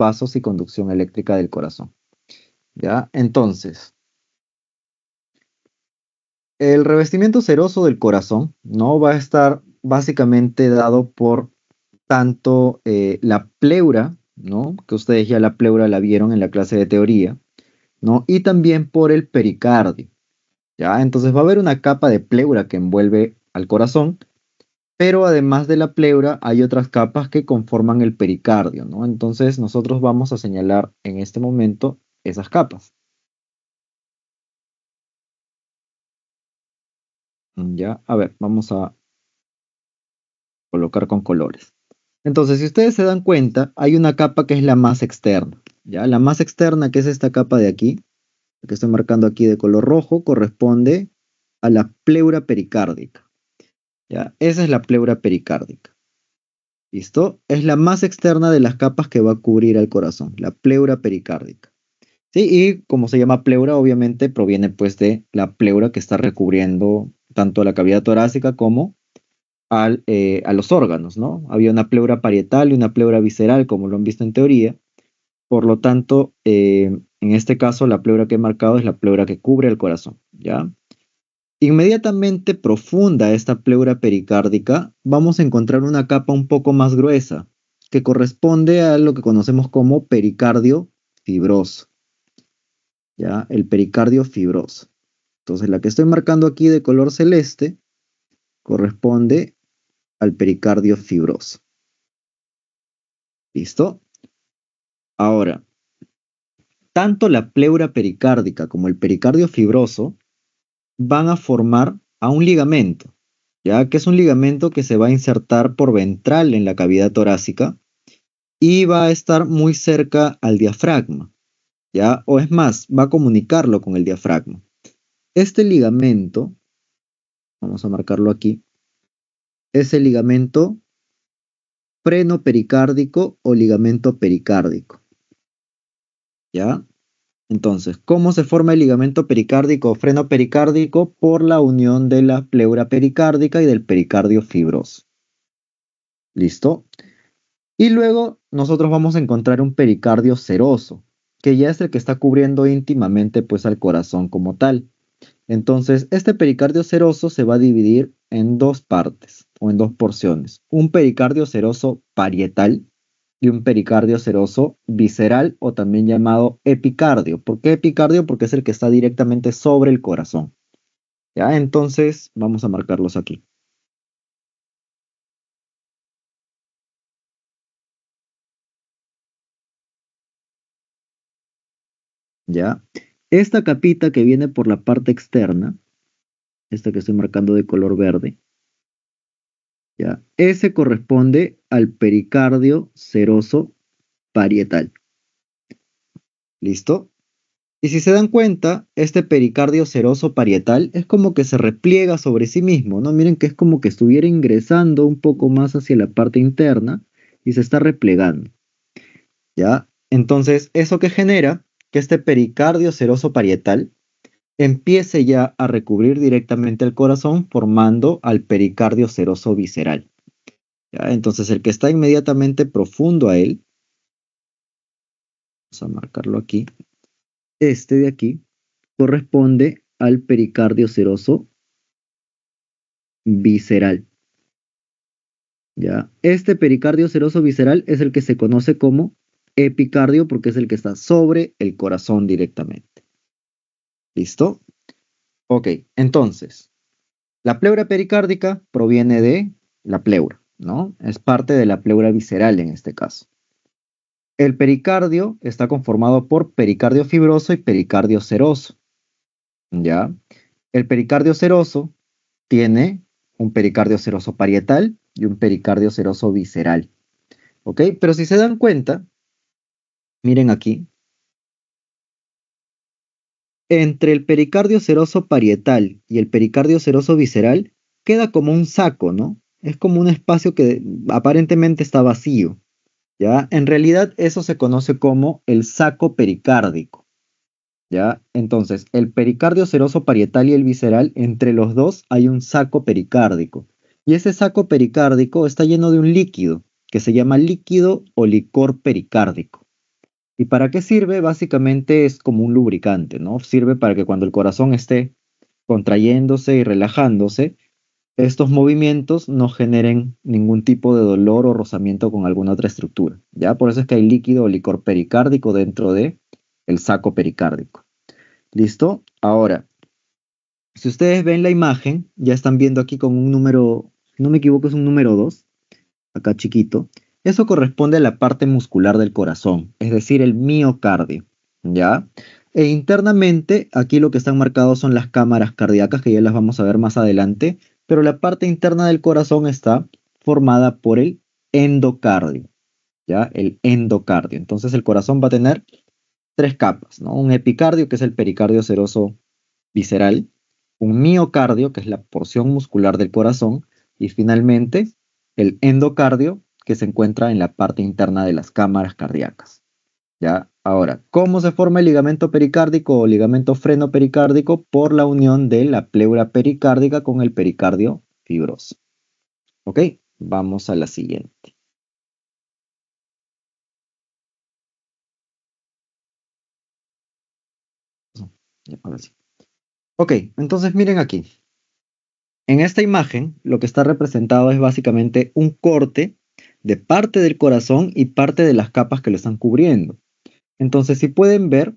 vasos y conducción eléctrica del corazón. ¿Ya? Entonces, el revestimiento seroso del corazón no va a estar básicamente dado por tanto la pleura, ¿no? Que ustedes ya la pleura la vieron en la clase de teoría, ¿no? Y también por el pericardio, ¿ya? Entonces va a haber una capa de pleura que envuelve al corazón, pero además de la pleura hay otras capas que conforman el pericardio, ¿no? Entonces nosotros vamos a señalar en este momento esas capas. Ya, a ver, vamos a colocar con colores. Entonces, si ustedes se dan cuenta, hay una capa que es la más externa, ¿ya? La más externa, que es esta capa de aquí, que estoy marcando aquí de color rojo, corresponde a la pleura pericárdica, ¿ya? Esa es la pleura pericárdica. ¿Listo? Es la más externa de las capas que va a cubrir al corazón, la pleura pericárdica. Sí, y como se llama pleura, obviamente proviene pues de la pleura que está recubriendo tanto la cavidad torácica como a los órganos, ¿no? Había una pleura parietal y una pleura visceral, como lo han visto en teoría. Por lo tanto, en este caso, la pleura que he marcado es la pleura que cubre el corazón, ¿ya? Inmediatamente profunda a esta pleura pericárdica, vamos a encontrar una capa un poco más gruesa, que corresponde a lo que conocemos como pericardio fibroso, ¿ya? El pericardio fibroso. Entonces, la que estoy marcando aquí de color celeste corresponde al pericardio fibroso. ¿Listo? Ahora, tanto la pleura pericárdica como el pericardio fibroso van a formar a un ligamento, ya que es un ligamento que se va a insertar por ventral en la cavidad torácica y va a estar muy cerca al diafragma, ya, o es más, va a comunicarlo con el diafragma. Este ligamento, vamos a marcarlo aquí, es el ligamento frenopericárdico o ligamento pericárdico, ¿ya? Entonces, ¿cómo se forma el ligamento pericárdico o freno pericárdico? Por la unión de la pleura pericárdica y del pericardio fibroso. ¿Listo? Y luego nosotros vamos a encontrar un pericardio seroso, que ya es el que está cubriendo íntimamente pues al corazón como tal. Entonces, este pericardio seroso se va a dividir en dos partes o en dos porciones. Un pericardio seroso parietal y un pericardio seroso visceral o también llamado epicardio. ¿Por qué epicardio? Porque es el que está directamente sobre el corazón. ¿Ya? Entonces, vamos a marcarlos aquí. ¿Ya? Esta capita que viene por la parte externa, esta que estoy marcando de color verde, ¿ya? Ese corresponde al pericardio seroso parietal. ¿Listo? Y si se dan cuenta, este pericardio seroso parietal es como que se repliega sobre sí mismo, ¿no? Miren que es como que estuviera ingresando un poco más hacia la parte interna y se está replegando, ¿ya? Entonces, ¿eso que genera? Que este pericardio seroso parietal empiece ya a recubrir directamente el corazón formando al pericardio seroso visceral, ¿ya? Entonces, el que está inmediatamente profundo a él, vamos a marcarlo aquí, este de aquí, corresponde al pericardio seroso visceral, ¿ya? Este pericardio seroso visceral es el que se conoce como epicardio porque es el que está sobre el corazón directamente. ¿Listo? Ok, entonces, la pleura pericárdica proviene de la pleura, ¿no? Es parte de la pleura visceral en este caso. El pericardio está conformado por pericardio fibroso y pericardio seroso, ¿ya? El pericardio seroso tiene un pericardio seroso parietal y un pericardio seroso visceral, ¿ok? Pero si se dan cuenta, miren aquí, entre el pericardio seroso parietal y el pericardio seroso visceral queda como un saco, ¿no? Es como un espacio que aparentemente está vacío, ¿ya? En realidad eso se conoce como el saco pericárdico, ¿ya? Entonces, el pericardio seroso parietal y el visceral, entre los dos hay un saco pericárdico. Y ese saco pericárdico está lleno de un líquido que se llama líquido o licor pericárdico. ¿Y para qué sirve? Básicamente es como un lubricante, ¿no? Sirve para que cuando el corazón esté contrayéndose y relajándose, estos movimientos no generen ningún tipo de dolor o rozamiento con alguna otra estructura, ¿ya? Por eso es que hay líquido o licor pericárdico dentro de el saco pericárdico. ¿Listo? Ahora, si ustedes ven la imagen, ya están viendo aquí con un número, si no me equivoco es un número 2, acá chiquito. Eso corresponde a la parte muscular del corazón, es decir, el miocardio, ¿ya? E internamente, aquí lo que están marcados son las cámaras cardíacas, que ya las vamos a ver más adelante, pero la parte interna del corazón está formada por el endocardio, ¿ya? El endocardio. Entonces el corazón va a tener tres capas, ¿no? Un epicardio, que es el pericardio seroso visceral, un miocardio, que es la porción muscular del corazón, y finalmente el endocardio, que se encuentra en la parte interna de las cámaras cardíacas. ¿Ya? Ahora, ¿cómo se forma el ligamento pericárdico o ligamento freno pericárdico? Por la unión de la pleura pericárdica con el pericardio fibroso. ¿Ok? Vamos a la siguiente. Ya, ahora sí. Ok, entonces miren aquí. En esta imagen, lo que está representado es básicamente un corte de parte del corazón y parte de las capas que lo están cubriendo. Entonces, si pueden ver,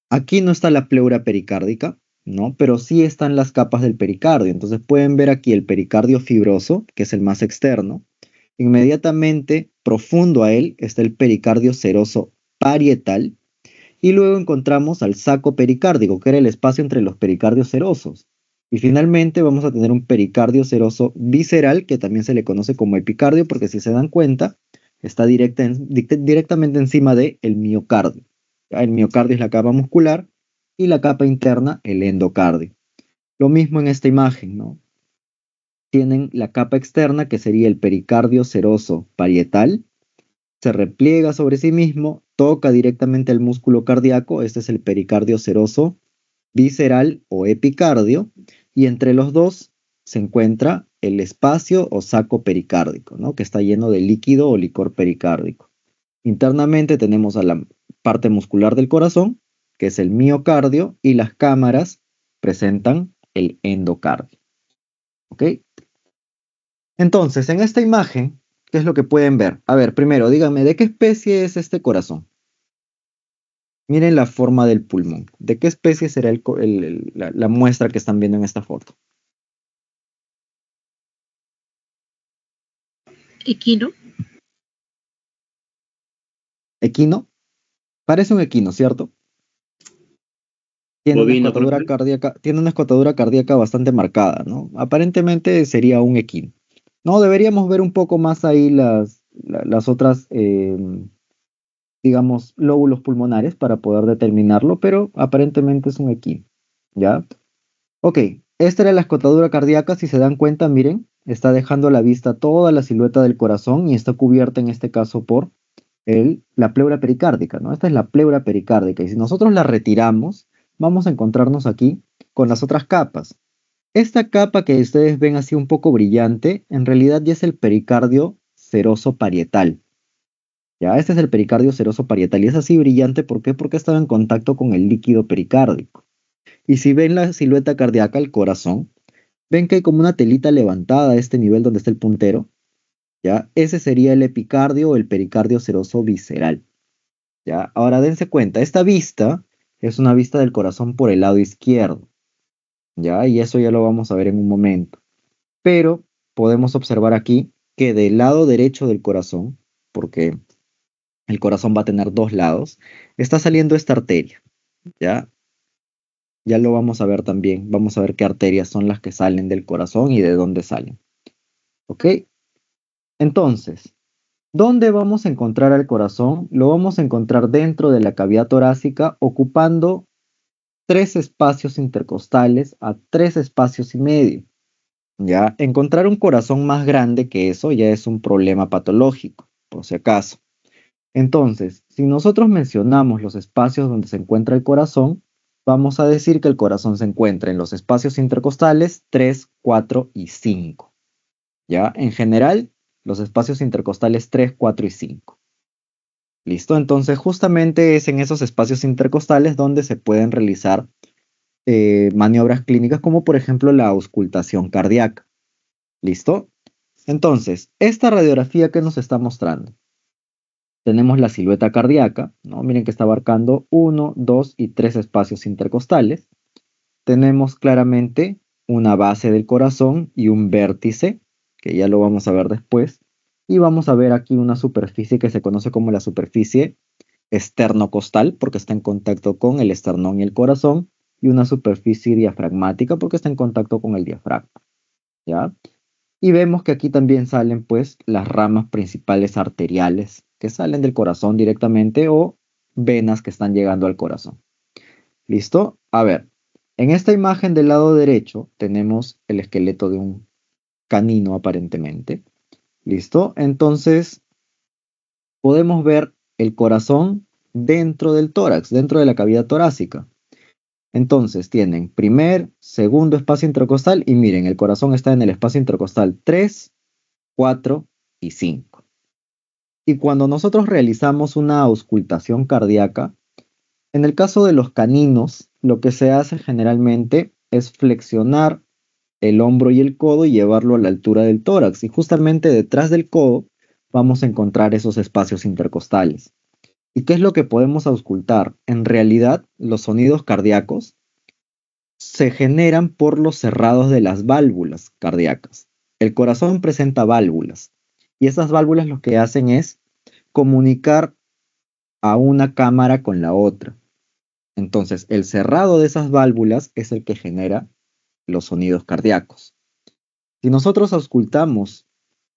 aquí no está la pleura pericárdica, ¿no? Pero sí están las capas del pericardio. Entonces pueden ver aquí el pericardio fibroso, que es el más externo. Inmediatamente, profundo a él, está el pericardio seroso parietal. Y luego encontramos al saco pericárdico, que era el espacio entre los pericardios serosos. Y finalmente vamos a tener un pericardio seroso visceral, que también se le conoce como epicardio, porque si se dan cuenta, está directamente encima del miocardio. El miocardio es la capa muscular y la capa interna el endocardio. Lo mismo en esta imagen, ¿no? Tienen la capa externa, que sería el pericardio seroso parietal, se repliega sobre sí mismo, toca directamente el músculo cardíaco, este es el pericardio seroso visceral o epicardio, y entre los dos se encuentra el espacio o saco pericárdico, ¿no? Que está lleno de líquido o licor pericárdico. Internamente tenemos a la parte muscular del corazón, que es el miocardio, y las cámaras presentan el endocardio. ¿Ok? Entonces, en esta imagen, ¿qué es lo que pueden ver? A ver, primero, díganme, ¿de qué especie es este corazón? Miren la forma del pulmón. ¿De qué especie será la muestra que están viendo en esta foto? Equino. ¿Equino? Parece un equino, ¿cierto? Bovino, Tiene una escotadura cardíaca bastante marcada, ¿no? Aparentemente sería un equino. No, deberíamos ver un poco más ahí las otras, digamos, lóbulos pulmonares para poder determinarlo, pero aparentemente es un equino, ¿ya? Ok, esta era la escotadura cardíaca, si se dan cuenta, miren, está dejando a la vista toda la silueta del corazón y está cubierta en este caso por la pleura pericárdica, ¿no? Esta es la pleura pericárdica y si nosotros la retiramos, vamos a encontrarnos aquí con las otras capas. Esta capa que ustedes ven así un poco brillante, en realidad ya es el pericardio seroso parietal. Ya, este es el pericardio seroso parietal y es así brillante, ¿por qué? Porque estaba en contacto con el líquido pericárdico. Y si ven la silueta cardíaca, el corazón, ven que hay como una telita levantada a este nivel donde está el puntero, ¿ya? Ese sería el epicardio o el pericardio seroso visceral, ¿ya? Ahora dense cuenta, esta vista es una vista del corazón por el lado izquierdo, ¿ya? Y eso ya lo vamos a ver en un momento. Pero podemos observar aquí que del lado derecho del corazón, porque el corazón va a tener dos lados, está saliendo esta arteria, ¿ya? Ya lo vamos a ver también. Vamos a ver qué arterias son las que salen del corazón y de dónde salen. ¿Ok? Entonces, ¿dónde vamos a encontrar al corazón? Lo vamos a encontrar dentro de la cavidad torácica, ocupando tres espacios intercostales a 3,5 espacios. Ya, encontrar un corazón más grande que eso ya es un problema patológico, por si acaso. Entonces, si nosotros mencionamos los espacios donde se encuentra el corazón, vamos a decir que el corazón se encuentra en los espacios intercostales 3, 4 y 5. ¿Ya? En general, los espacios intercostales 3, 4 y 5. ¿Listo? Entonces, justamente es en esos espacios intercostales donde se pueden realizar maniobras clínicas como por ejemplo la auscultación cardíaca. ¿Listo? Entonces, esta radiografía que nos está mostrando, tenemos la silueta cardíaca, ¿no? Miren que está abarcando 1, 2 y 3 espacios intercostales. Tenemos claramente una base del corazón y un vértice, que ya lo vamos a ver después. Y vamos a ver aquí una superficie que se conoce como la superficie esternocostal, porque está en contacto con el esternón y el corazón, y una superficie diafragmática, porque está en contacto con el diafragma, ¿ya? Y vemos que aquí también salen pues las ramas principales arteriales que salen del corazón directamente o venas que están llegando al corazón. ¿Listo? A ver, en esta imagen del lado derecho tenemos el esqueleto de un canino aparentemente. ¿Listo? Entonces podemos ver el corazón dentro del tórax, dentro de la cavidad torácica. Entonces tienen primer, segundo espacio intercostal y miren, el corazón está en el espacio intercostal 3, 4 y 5. Y cuando nosotros realizamos una auscultación cardíaca, en el caso de los caninos, lo que se hace generalmente es flexionar el hombro y el codo y llevarlo a la altura del tórax. Y justamente detrás del codo vamos a encontrar esos espacios intercostales. ¿Y qué es lo que podemos auscultar? En realidad, los sonidos cardíacos se generan por los cerrados de las válvulas cardíacas. El corazón presenta válvulas y esas válvulas lo que hacen es comunicar a una cámara con la otra. Entonces, el cerrado de esas válvulas es el que genera los sonidos cardíacos. Si nosotros auscultamos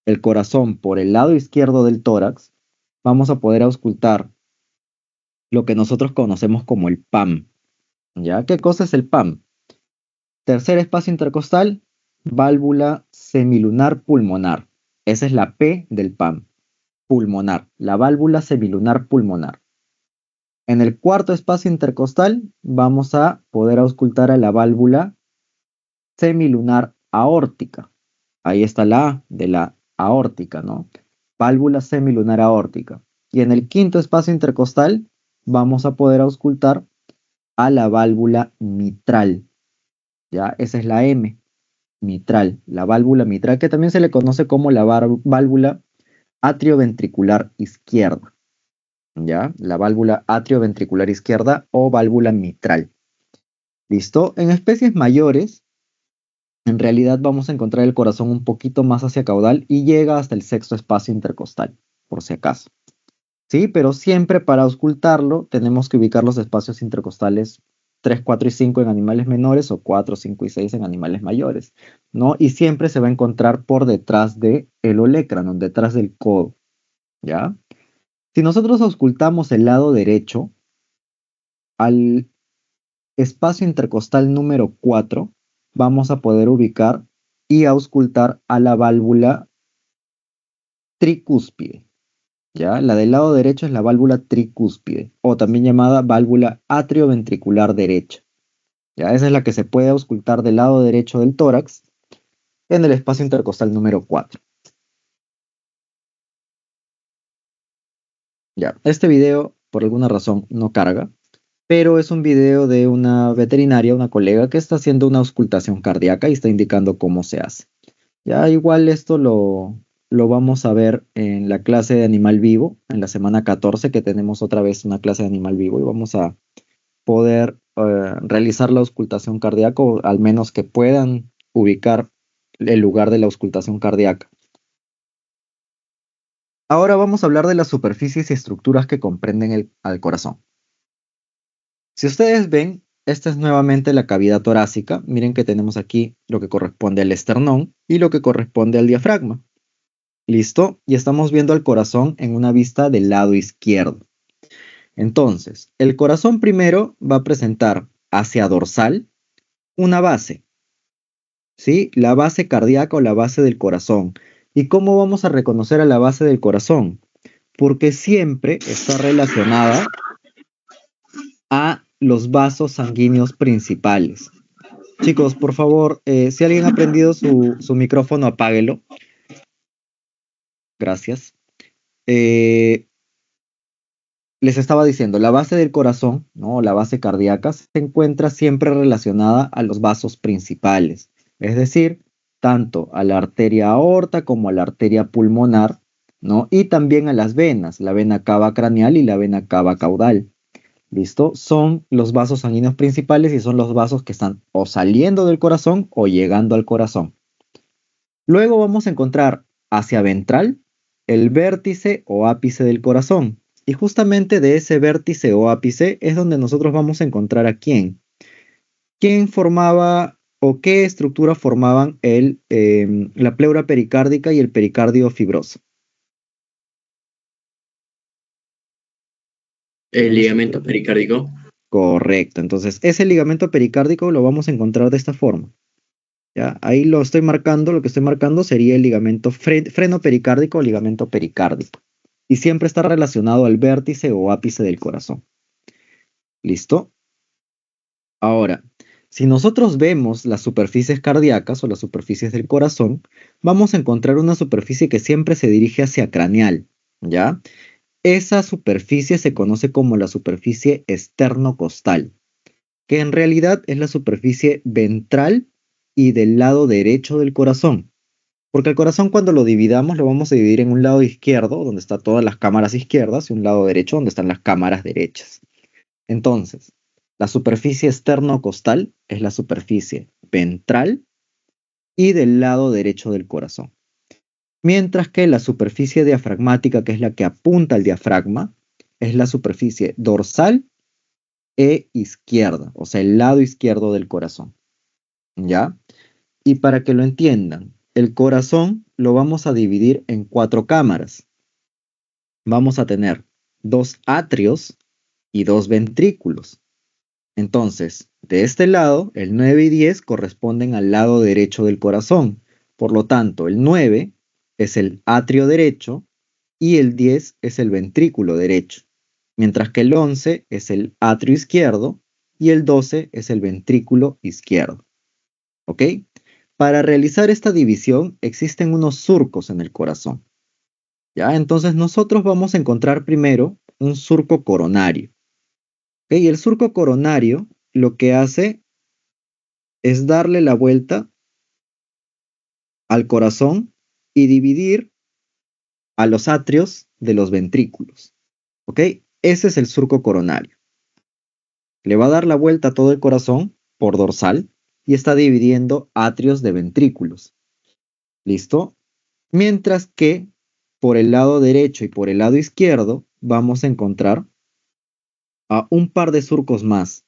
el corazón por el lado izquierdo del tórax, vamos a poder auscultar lo que nosotros conocemos como el PAM. ¿Ya? ¿Qué cosa es el PAM? Tercer espacio intercostal, válvula semilunar pulmonar. Esa es la P del PAM, pulmonar, la válvula semilunar pulmonar. En el cuarto espacio intercostal vamos a poder auscultar a la válvula semilunar aórtica. Ahí está la A de la aórtica, ¿no? Válvula semilunar aórtica. Y en el quinto espacio intercostal vamos a poder auscultar a la válvula mitral. ¿Ya? Esa es la M, mitral, la válvula mitral, que también se le conoce como la válvula atrioventricular izquierda. ¿Ya? La válvula atrioventricular izquierda o válvula mitral. ¿Listo? En especies mayores, en realidad vamos a encontrar el corazón un poquito más hacia caudal y llega hasta el sexto espacio intercostal, por si acaso. ¿Sí? Pero siempre para auscultarlo tenemos que ubicar los espacios intercostales 3, 4 y 5 en animales menores o 4, 5 y 6 en animales mayores, ¿no? Y siempre se va a encontrar por detrás del olecranon, detrás del codo, ¿ya? Si nosotros auscultamos el lado derecho, al espacio intercostal número 4, vamos a poder ubicar y auscultar a la válvula tricúspide. ¿Ya? La del lado derecho es la válvula tricúspide, o también llamada válvula atrioventricular derecha. ¿Ya? Esa es la que se puede auscultar del lado derecho del tórax en el espacio intercostal número 4. ¿Ya? Este video, por alguna razón, no carga, pero es un video de una veterinaria, una colega, que está haciendo una auscultación cardíaca y está indicando cómo se hace. Ya igual esto lo vamos a ver en la clase de animal vivo, en la semana 14, que tenemos otra vez una clase de animal vivo y vamos a poder realizar la auscultación cardíaca, o al menos que puedan ubicar el lugar de la auscultación cardíaca. Ahora vamos a hablar de las superficies y estructuras que comprenden al corazón. Si ustedes ven, esta es nuevamente la cavidad torácica. Miren que tenemos aquí lo que corresponde al esternón y lo que corresponde al diafragma. ¿Listo? Y estamos viendo al corazón en una vista del lado izquierdo. Entonces, el corazón primero va a presentar hacia dorsal una base, ¿sí? La base cardíaca o la base del corazón. ¿Y cómo vamos a reconocer a la base del corazón? Porque siempre está relacionada a los vasos sanguíneos principales. Chicos, por favor, si alguien ha prendido su micrófono, apáguelo. Gracias. les estaba diciendo, la base del corazón, ¿no? La base cardíaca se encuentra siempre relacionada a los vasos principales, es decir, tanto a la arteria aorta como a la arteria pulmonar, ¿no? Y también a las venas, la vena cava craneal y la vena cava caudal. ¿Listo? Son los vasos sanguíneos principales y son los vasos que están o saliendo del corazón o llegando al corazón. Luego vamos a encontrar hacia ventral el vértice o ápice del corazón. Y justamente de ese vértice o ápice es donde nosotros vamos a encontrar a quién. ¿Quién formaba o qué estructura formaban la pleura pericárdica y el pericardio fibroso? El ligamento pericárdico. Correcto. Entonces, ese ligamento pericárdico lo vamos a encontrar de esta forma. ¿Ya? Ahí lo estoy marcando, lo que estoy marcando sería el ligamento freno pericárdico o ligamento pericárdico. Y siempre está relacionado al vértice o ápice del corazón. ¿Listo? Ahora, si nosotros vemos las superficies cardíacas o las superficies del corazón, vamos a encontrar una superficie que siempre se dirige hacia craneal, ¿ya? Esa superficie se conoce como la superficie esternocostal, que en realidad es la superficie ventral y del lado derecho del corazón. Porque el corazón cuando lo dividamos lo vamos a dividir en un lado izquierdo, donde están todas las cámaras izquierdas, y un lado derecho, donde están las cámaras derechas. Entonces, la superficie esternocostal es la superficie ventral y del lado derecho del corazón. Mientras que la superficie diafragmática, que es la que apunta al diafragma, es la superficie dorsal e izquierda, o sea, el lado izquierdo del corazón. ¿Ya? Y para que lo entiendan, el corazón lo vamos a dividir en 4 cámaras. Vamos a tener 2 atrios y 2 ventrículos. Entonces, de este lado, el 9 y 10 corresponden al lado derecho del corazón. Por lo tanto, el 9 es el atrio derecho y el 10 es el ventrículo derecho, mientras que el 11 es el atrio izquierdo y el 12 es el ventrículo izquierdo. ¿Ok? Para realizar esta división existen unos surcos en el corazón. ¿Ya? Entonces nosotros vamos a encontrar primero un surco coronario. ¿Ok? Y el surco coronario lo que hace es darle la vuelta al corazón y dividir a los atrios de los ventrículos. ¿Ok? Ese es el surco coronario. Le va a dar la vuelta a todo el corazón por dorsal y está dividiendo atrios de ventrículos. ¿Listo? Mientras que por el lado derecho y por el lado izquierdo vamos a encontrar a un par de surcos más,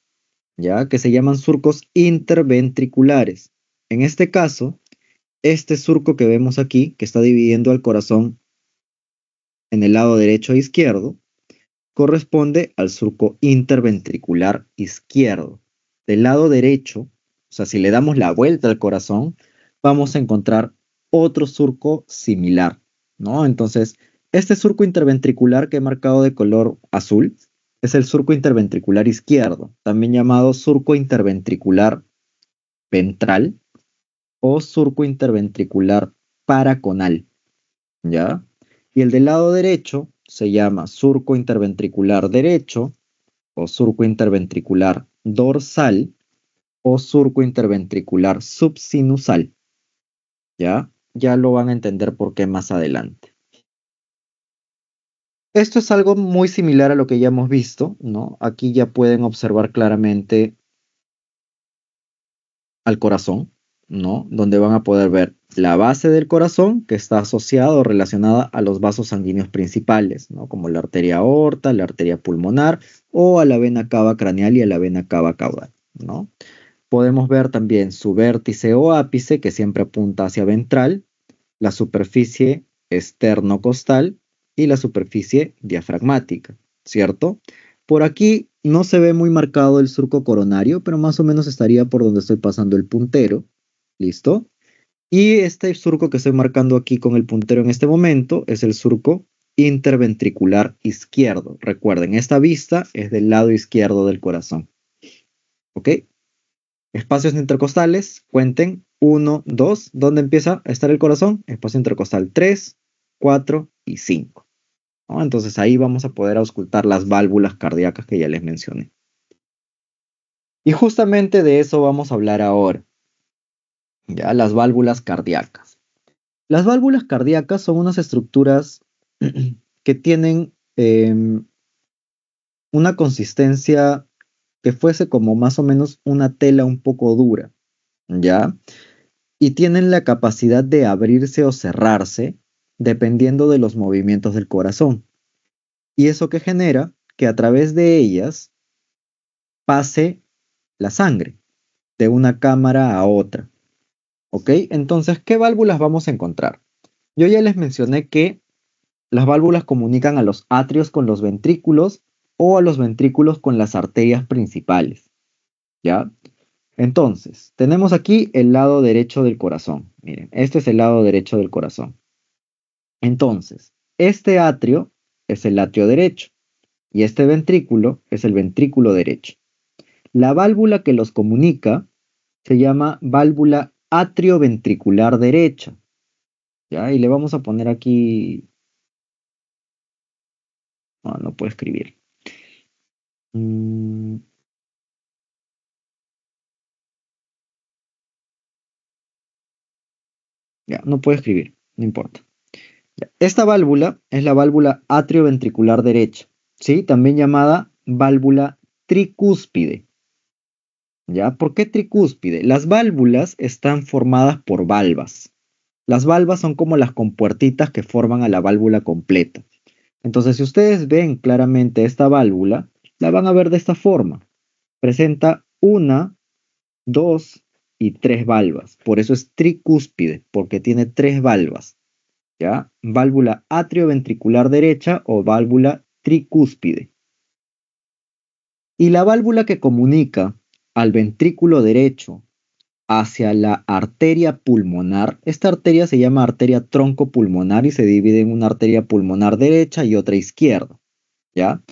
¿ya? Que se llaman surcos interventriculares. En este caso, este surco que vemos aquí, que está dividiendo al corazón en el lado derecho e izquierdo, corresponde al surco interventricular izquierdo. Del lado derecho, o sea, si le damos la vuelta al corazón, vamos a encontrar otro surco similar, ¿no? Entonces, este surco interventricular que he marcado de color azul es el surco interventricular izquierdo, también llamado surco interventricular ventral o surco interventricular paraconal, ¿ya? Y el del lado derecho se llama surco interventricular derecho o surco interventricular dorsal o surco interventricular subsinusal. ¿Ya? Ya lo van a entender por qué más adelante. Esto es algo muy similar a lo que ya hemos visto, ¿no? Aquí ya pueden observar claramente al corazón, ¿no? Donde van a poder ver la base del corazón que está asociada o relacionada a los vasos sanguíneos principales, ¿no? Como la arteria aorta, la arteria pulmonar o a la vena cava craneal y a la vena cava caudal, ¿no? Podemos ver también su vértice o ápice que siempre apunta hacia ventral, la superficie esternocostal y la superficie diafragmática, ¿cierto? Por aquí no se ve muy marcado el surco coronario, pero más o menos estaría por donde estoy pasando el puntero. ¿Listo? Y este surco que estoy marcando aquí con el puntero en este momento es el surco interventricular izquierdo. Recuerden, esta vista es del lado izquierdo del corazón. ¿Ok? Espacios intercostales, cuenten 1, 2. ¿Dónde empieza a estar el corazón? Espacio intercostal 3, 4 y 5. ¿no? Entonces ahí vamos a poder auscultar las válvulas cardíacas que ya les mencioné. Y justamente de eso vamos a hablar ahora, ya las válvulas cardíacas. Las válvulas cardíacas son unas estructuras que tienen una consistencia que fuese como más o menos una tela un poco dura, ¿ya? Y tienen la capacidad de abrirse o cerrarse dependiendo de los movimientos del corazón. Y eso que genera que a través de ellas pase la sangre de una cámara a otra. ¿Ok? Entonces, ¿qué válvulas vamos a encontrar? Yo ya les mencioné que las válvulas comunican a los atrios con los ventrículos o a los ventrículos con las arterias principales. ¿Ya? Entonces, tenemos aquí el lado derecho del corazón. Miren, este es el lado derecho del corazón. Entonces, este atrio es el atrio derecho y este ventrículo es el ventrículo derecho. La válvula que los comunica se llama válvula atrioventricular derecha. ¿Ya? Y le vamos a poner aquí... No, no puedo escribir. Ya, no puedo escribir, no importa. Ya, esta válvula es la válvula atrioventricular derecha, ¿sí? También llamada válvula tricúspide. ¿Ya? ¿Por qué tricúspide? Las válvulas están formadas por valvas. Las valvas son como las compuertitas que forman a la válvula completa. Entonces, si ustedes ven claramente esta válvula, la van a ver de esta forma. Presenta una, dos y tres valvas. Por eso es tricúspide, porque tiene tres valvas. ¿Ya? Válvula atrioventricular derecha o válvula tricúspide. Y la válvula que comunica al ventrículo derecho hacia la arteria pulmonar, esta arteria se llama arteria troncopulmonar y se divide en una arteria pulmonar derecha y otra izquierda. ¿Ya?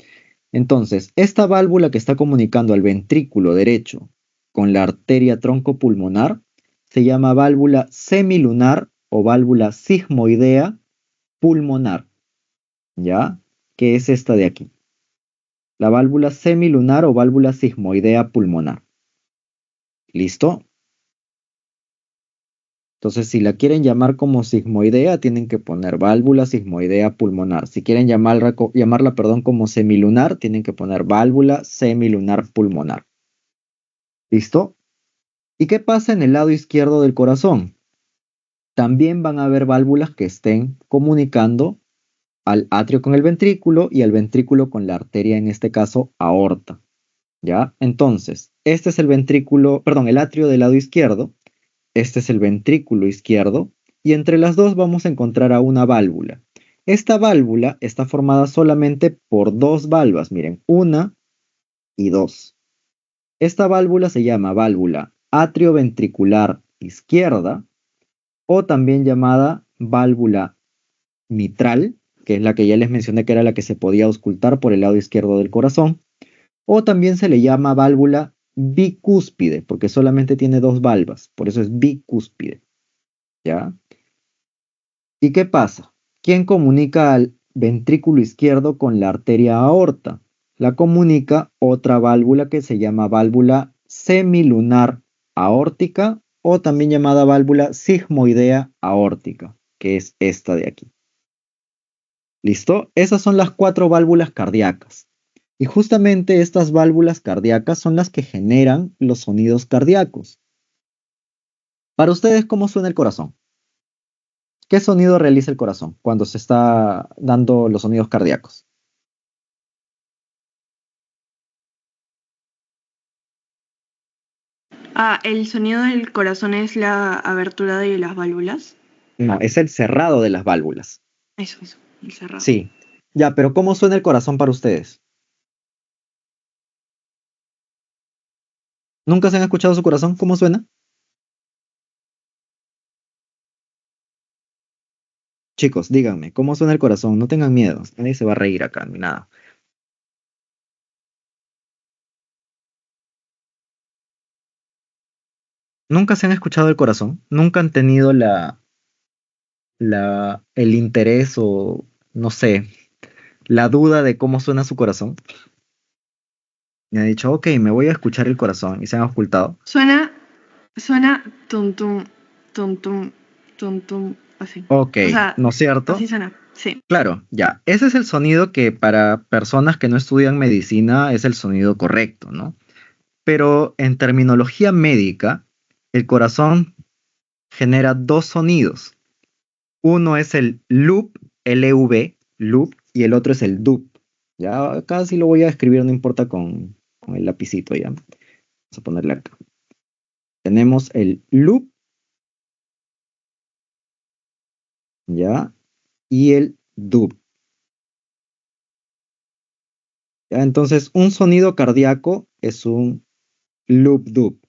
Entonces, esta válvula que está comunicando al ventrículo derecho con la arteria troncopulmonar se llama válvula semilunar o válvula sigmoidea pulmonar, ¿ya? Que es esta de aquí. La válvula semilunar o válvula sigmoidea pulmonar. ¿Listo? Entonces, si la quieren llamar como sigmoidea, tienen que poner válvula sigmoidea pulmonar. Si quieren llamarla, como semilunar, tienen que poner válvula semilunar pulmonar. ¿Listo? ¿Y qué pasa en el lado izquierdo del corazón? También van a haber válvulas que estén comunicando al atrio con el ventrículo y al ventrículo con la arteria, en este caso, aorta. ¿Ya? Entonces, este es el ventrículo, perdón, el atrio del lado izquierdo, este es el ventrículo izquierdo, y entre las dos vamos a encontrar a una válvula. Esta válvula está formada solamente por dos valvas, miren, una y dos. Esta válvula se llama válvula atrioventricular izquierda o también llamada válvula mitral, que es la que ya les mencioné que era la que se podía auscultar por el lado izquierdo del corazón, o también se le llama válvula bicúspide, porque solamente tiene dos valvas, por eso es bicúspide. ¿Ya? ¿Y qué pasa? ¿Quién comunica al ventrículo izquierdo con la arteria aorta? La comunica otra válvula que se llama válvula semilunar aórtica o también llamada válvula sigmoidea aórtica, que es esta de aquí. ¿Listo? Esas son las cuatro válvulas cardíacas. Y justamente estas válvulas cardíacas son las que generan los sonidos cardíacos. Para ustedes, ¿cómo suena el corazón? ¿Qué sonido realiza el corazón cuando se está dando los sonidos cardíacos? El sonido del corazón es la abertura de las válvulas. No, es el cerrado de las válvulas. Eso, el cerrado. Sí. Ya, pero ¿cómo suena el corazón para ustedes? ¿Nunca se han escuchado su corazón? ¿Cómo suena? Chicos, díganme, ¿cómo suena el corazón? No tengan miedo, nadie se va a reír acá, ni nada. ¿Nunca se han escuchado el corazón? ¿Nunca han tenido el interés o, no sé, la duda de cómo suena su corazón. Y han dicho, ok, me voy a escuchar el corazón. Y se han ocultado. Suena tum tum, tum tum, tum tum, así. Ok, O sea, ¿no es cierto? así suena, sí. Claro, ya. Ese es el sonido que para personas que no estudian medicina es el sonido correcto, ¿no? Pero en terminología médica, el corazón genera dos sonidos. Uno es el loop, L-U-V, loop, y el otro es el dup. Ya acá sí lo voy a escribir, no importa con el lapicito ya. Vamos a ponerle acá. Tenemos el loop, ya, y el dup. ¿Ya? Entonces, un sonido cardíaco es un loop dup.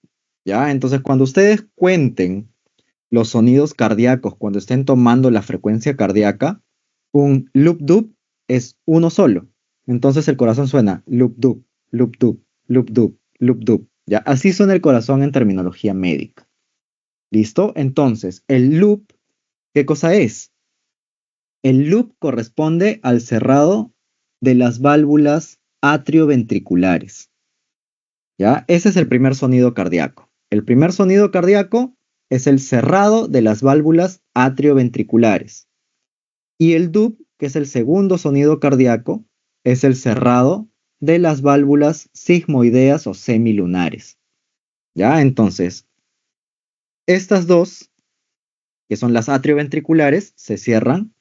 ¿Ya? Entonces, cuando ustedes cuenten los sonidos cardíacos, cuando estén tomando la frecuencia cardíaca, un loop dup es uno solo. Entonces el corazón suena loop dup, loop dup, loop dup, loop dup. ¿Ya? Así suena el corazón en terminología médica. ¿Listo? Entonces, el loop, ¿qué cosa es? El loop corresponde al cerrado de las válvulas atrioventriculares. ¿Ya? Ese es el primer sonido cardíaco. El primer sonido cardíaco es el cerrado de las válvulas atrioventriculares. Y el dup, que es el segundo sonido cardíaco, es el cerrado de las válvulas sigmoideas o semilunares. ¿Ya? Entonces, estas dos, que son las atrioventriculares, se cierran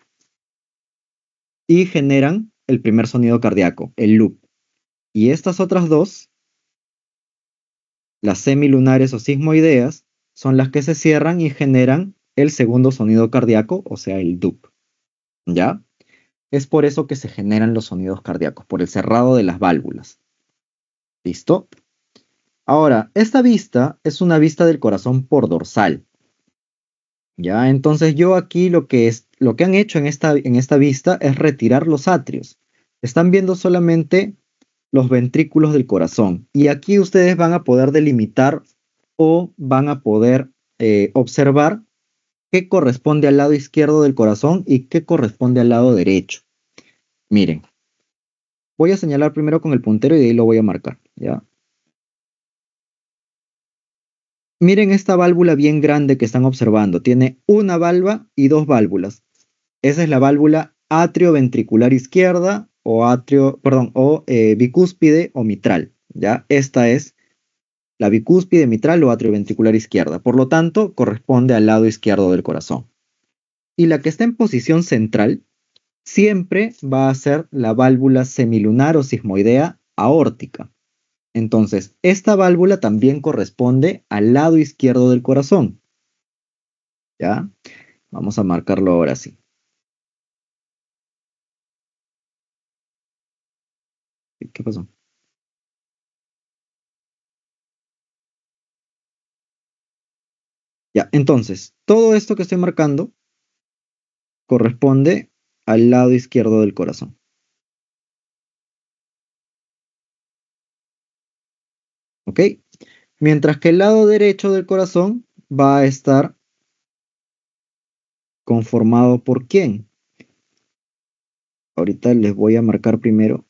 y generan el primer sonido cardíaco, el loop. Y estas otras dos, las semilunares o sigmoideas, son las que se cierran y generan el segundo sonido cardíaco, o sea, el dup. ¿Ya? Es por eso que se generan los sonidos cardíacos, por el cerrado de las válvulas. ¿Listo? Ahora, esta vista es una vista del corazón por dorsal. ¿Ya? Entonces yo aquí lo que han hecho en esta vista es retirar los atrios. Están viendo solamente los ventrículos del corazón. Y aquí ustedes van a poder delimitar o van a poder observar qué corresponde al lado izquierdo del corazón y qué corresponde al lado derecho. Miren, voy a señalar primero con el puntero y de ahí lo voy a marcar, ¿ya? Miren esta válvula bien grande que están observando. Tiene una valva y dos válvulas. Esa es la válvula atrioventricular izquierda o bicúspide o mitral, ¿ya? Esta es la bicúspide mitral o atrioventricular izquierda. Por lo tanto, corresponde al lado izquierdo del corazón. Y la que está en posición central siempre va a ser la válvula semilunar o sigmoidea aórtica. Entonces, esta válvula también corresponde al lado izquierdo del corazón. ¿Ya? Vamos a marcarlo ahora sí. ¿Qué pasó? Ya, entonces, todo esto que estoy marcando corresponde al lado izquierdo del corazón. ¿Ok? Mientras que el lado derecho del corazón va a estar conformado por ¿quién? Ahorita les voy a marcar primero,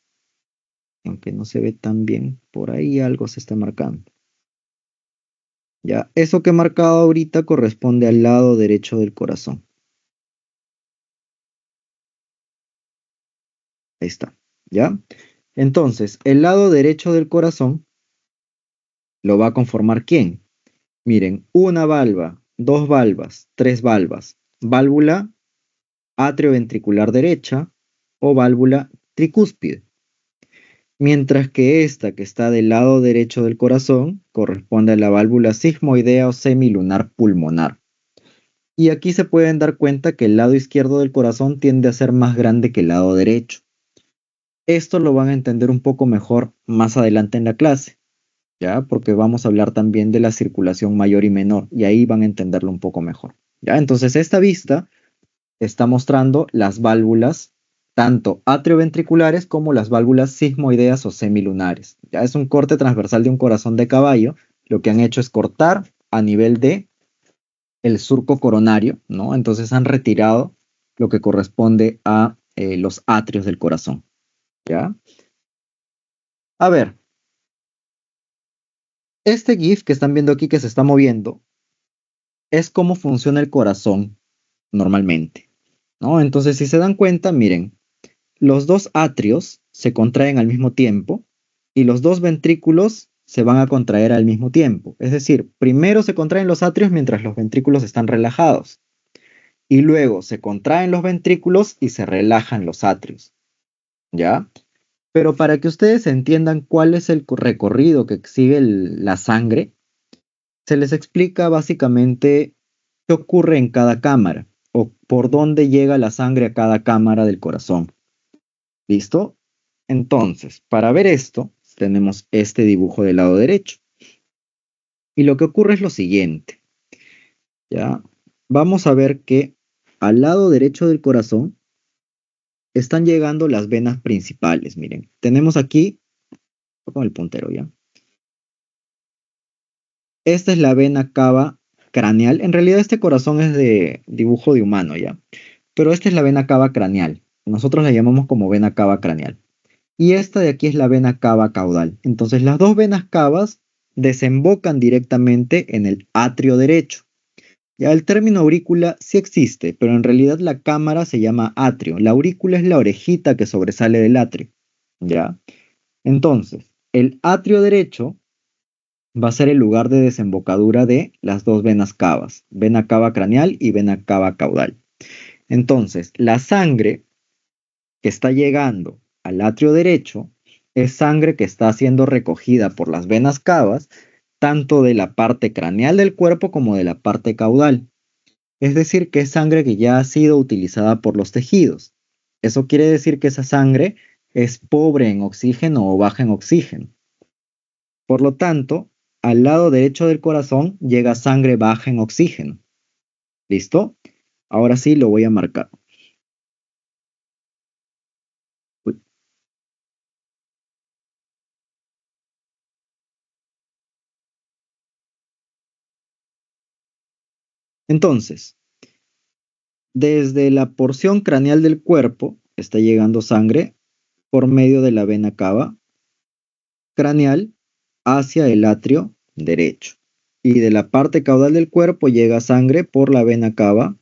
aunque no se ve tan bien, por ahí algo se está marcando. Ya, eso que he marcado ahorita corresponde al lado derecho del corazón. Ahí está, ¿ya? Entonces, el lado derecho del corazón lo va a conformar ¿quién? Miren, una valva, dos valvas, tres valvas. Válvula atrioventricular derecha o válvula tricúspide. Mientras que esta que está del lado derecho del corazón corresponde a la válvula sigmoidea o semilunar pulmonar. Y aquí se pueden dar cuenta que el lado izquierdo del corazón tiende a ser más grande que el lado derecho. Esto lo van a entender un poco mejor más adelante en la clase, ¿ya? Porque vamos a hablar también de la circulación mayor y menor, y ahí van a entenderlo un poco mejor, ¿ya? Entonces esta vista está mostrando las válvulas, tanto atrioventriculares como las válvulas sigmoideas o semilunares. Ya es un corte transversal de un corazón de caballo. Lo que han hecho es cortar a nivel de el surco coronario, ¿no? Entonces han retirado lo que corresponde a los atrios del corazón. ¿Ya? A ver, este GIF que están viendo aquí que se está moviendo es cómo funciona el corazón normalmente, ¿no? Entonces, si se dan cuenta, miren, los dos atrios se contraen al mismo tiempo y los dos ventrículos se van a contraer al mismo tiempo. Es decir, primero se contraen los atrios mientras los ventrículos están relajados y luego se contraen los ventrículos y se relajan los atrios, ¿ya? Pero para que ustedes entiendan cuál es el recorrido que sigue la sangre, se les explica básicamente qué ocurre en cada cámara o por dónde llega la sangre a cada cámara del corazón. ¿Listo? Entonces, para ver esto, tenemos este dibujo del lado derecho. Y lo que ocurre es lo siguiente, ¿ya? Vamos a ver que al lado derecho del corazón están llegando las venas principales. Miren, tenemos aquí, con el puntero ya. Esta es la vena cava craneal. En realidad este corazón es de dibujo de humano, ¿ya? Pero esta es la vena cava craneal. Nosotros la llamamos como vena cava craneal. Y esta de aquí es la vena cava caudal. Entonces las dos venas cavas desembocan directamente en el atrio derecho. Ya el término aurícula sí existe, pero en realidad la cámara se llama atrio. La aurícula es la orejita que sobresale del atrio. ¿Ya? Entonces, el atrio derecho va a ser el lugar de desembocadura de las dos venas cavas, vena cava craneal y vena cava caudal. Entonces, la sangre que está llegando al atrio derecho es sangre que está siendo recogida por las venas cavas, tanto de la parte craneal del cuerpo como de la parte caudal. Es decir, que es sangre que ya ha sido utilizada por los tejidos. Eso quiere decir que esa sangre es pobre en oxígeno o baja en oxígeno. Por lo tanto, al lado derecho del corazón llega sangre baja en oxígeno. ¿Listo? Ahora sí lo voy a marcar. Uy. Entonces, desde la porción craneal del cuerpo está llegando sangre por medio de la vena cava craneal hacia el atrio derecho. Y de la parte caudal del cuerpo llega sangre por la vena cava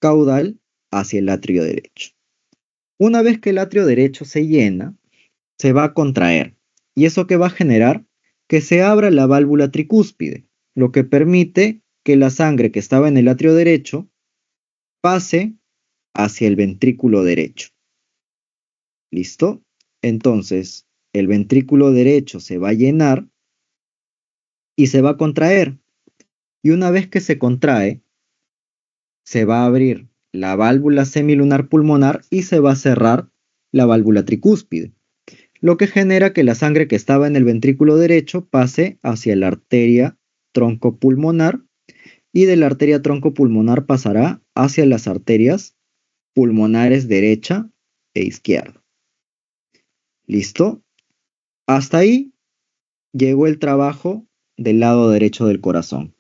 caudal hacia el atrio derecho. Una vez que el atrio derecho se llena, se va a contraer. ¿Y eso qué va a generar? Que se abra la válvula tricúspide, lo que permite que la sangre que estaba en el atrio derecho pase hacia el ventrículo derecho. ¿Listo? Entonces, el ventrículo derecho se va a llenar y se va a contraer. Y una vez que se contrae, se va a abrir la válvula semilunar pulmonar y se va a cerrar la válvula tricúspide, lo que genera que la sangre que estaba en el ventrículo derecho pase hacia la arteria troncopulmonar y de la arteria troncopulmonar pasará hacia las arterias pulmonares derecha e izquierda. ¿Listo? Hasta ahí llegó el trabajo del lado derecho del corazón.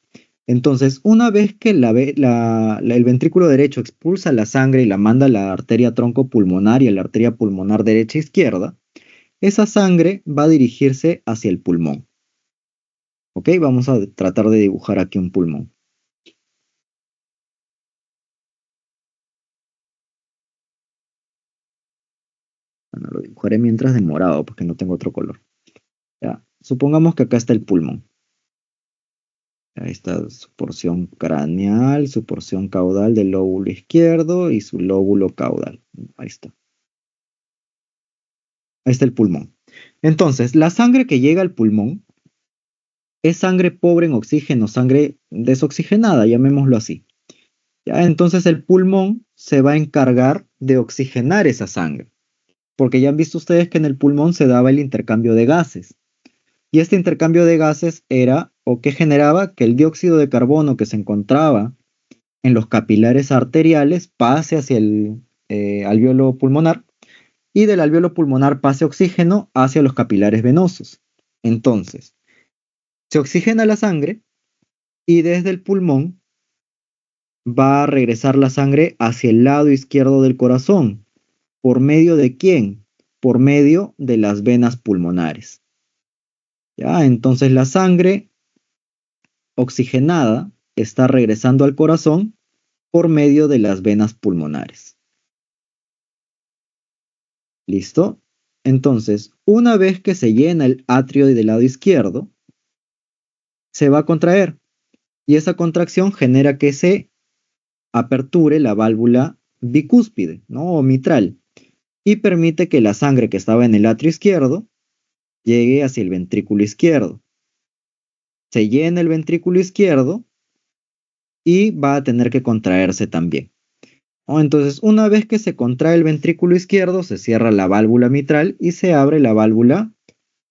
Entonces, una vez que el ventrículo derecho expulsa la sangre y la manda a la arteria troncopulmonar y a la arteria pulmonar derecha e izquierda, esa sangre va a dirigirse hacia el pulmón. ¿Ok? Vamos a tratar de dibujar aquí un pulmón. Bueno, lo dibujaré mientras de morado porque no tengo otro color. ¿Ya? Supongamos que acá está el pulmón. Ahí está su porción craneal, su porción caudal del lóbulo izquierdo y su lóbulo caudal. Ahí está. Ahí está el pulmón. Entonces, la sangre que llega al pulmón es sangre pobre en oxígeno, sangre desoxigenada, llamémoslo así. ¿Ya? Entonces el pulmón se va a encargar de oxigenar esa sangre, porque ya han visto ustedes que en el pulmón se daba el intercambio de gases. Y este intercambio de gases era, o que generaba, que el dióxido de carbono que se encontraba en los capilares arteriales pase hacia el alvéolo pulmonar y del alvéolo pulmonar pase oxígeno hacia los capilares venosos. Entonces, se oxigena la sangre y desde el pulmón va a regresar la sangre hacia el lado izquierdo del corazón. ¿Por medio de quién? por medio de las venas pulmonares. ¿Ya? Entonces la sangre oxigenada está regresando al corazón por medio de las venas pulmonares. ¿Listo? Entonces, una vez que se llena el atrio del lado izquierdo, se va a contraer y esa contracción genera que se aperture la válvula bicúspide, ¿no? O mitral, y permite que la sangre que estaba en el atrio izquierdo llegue hacia el ventrículo izquierdo. Se llena el ventrículo izquierdo y va a tener que contraerse también. Entonces, una vez que se contrae el ventrículo izquierdo, se cierra la válvula mitral y se abre la válvula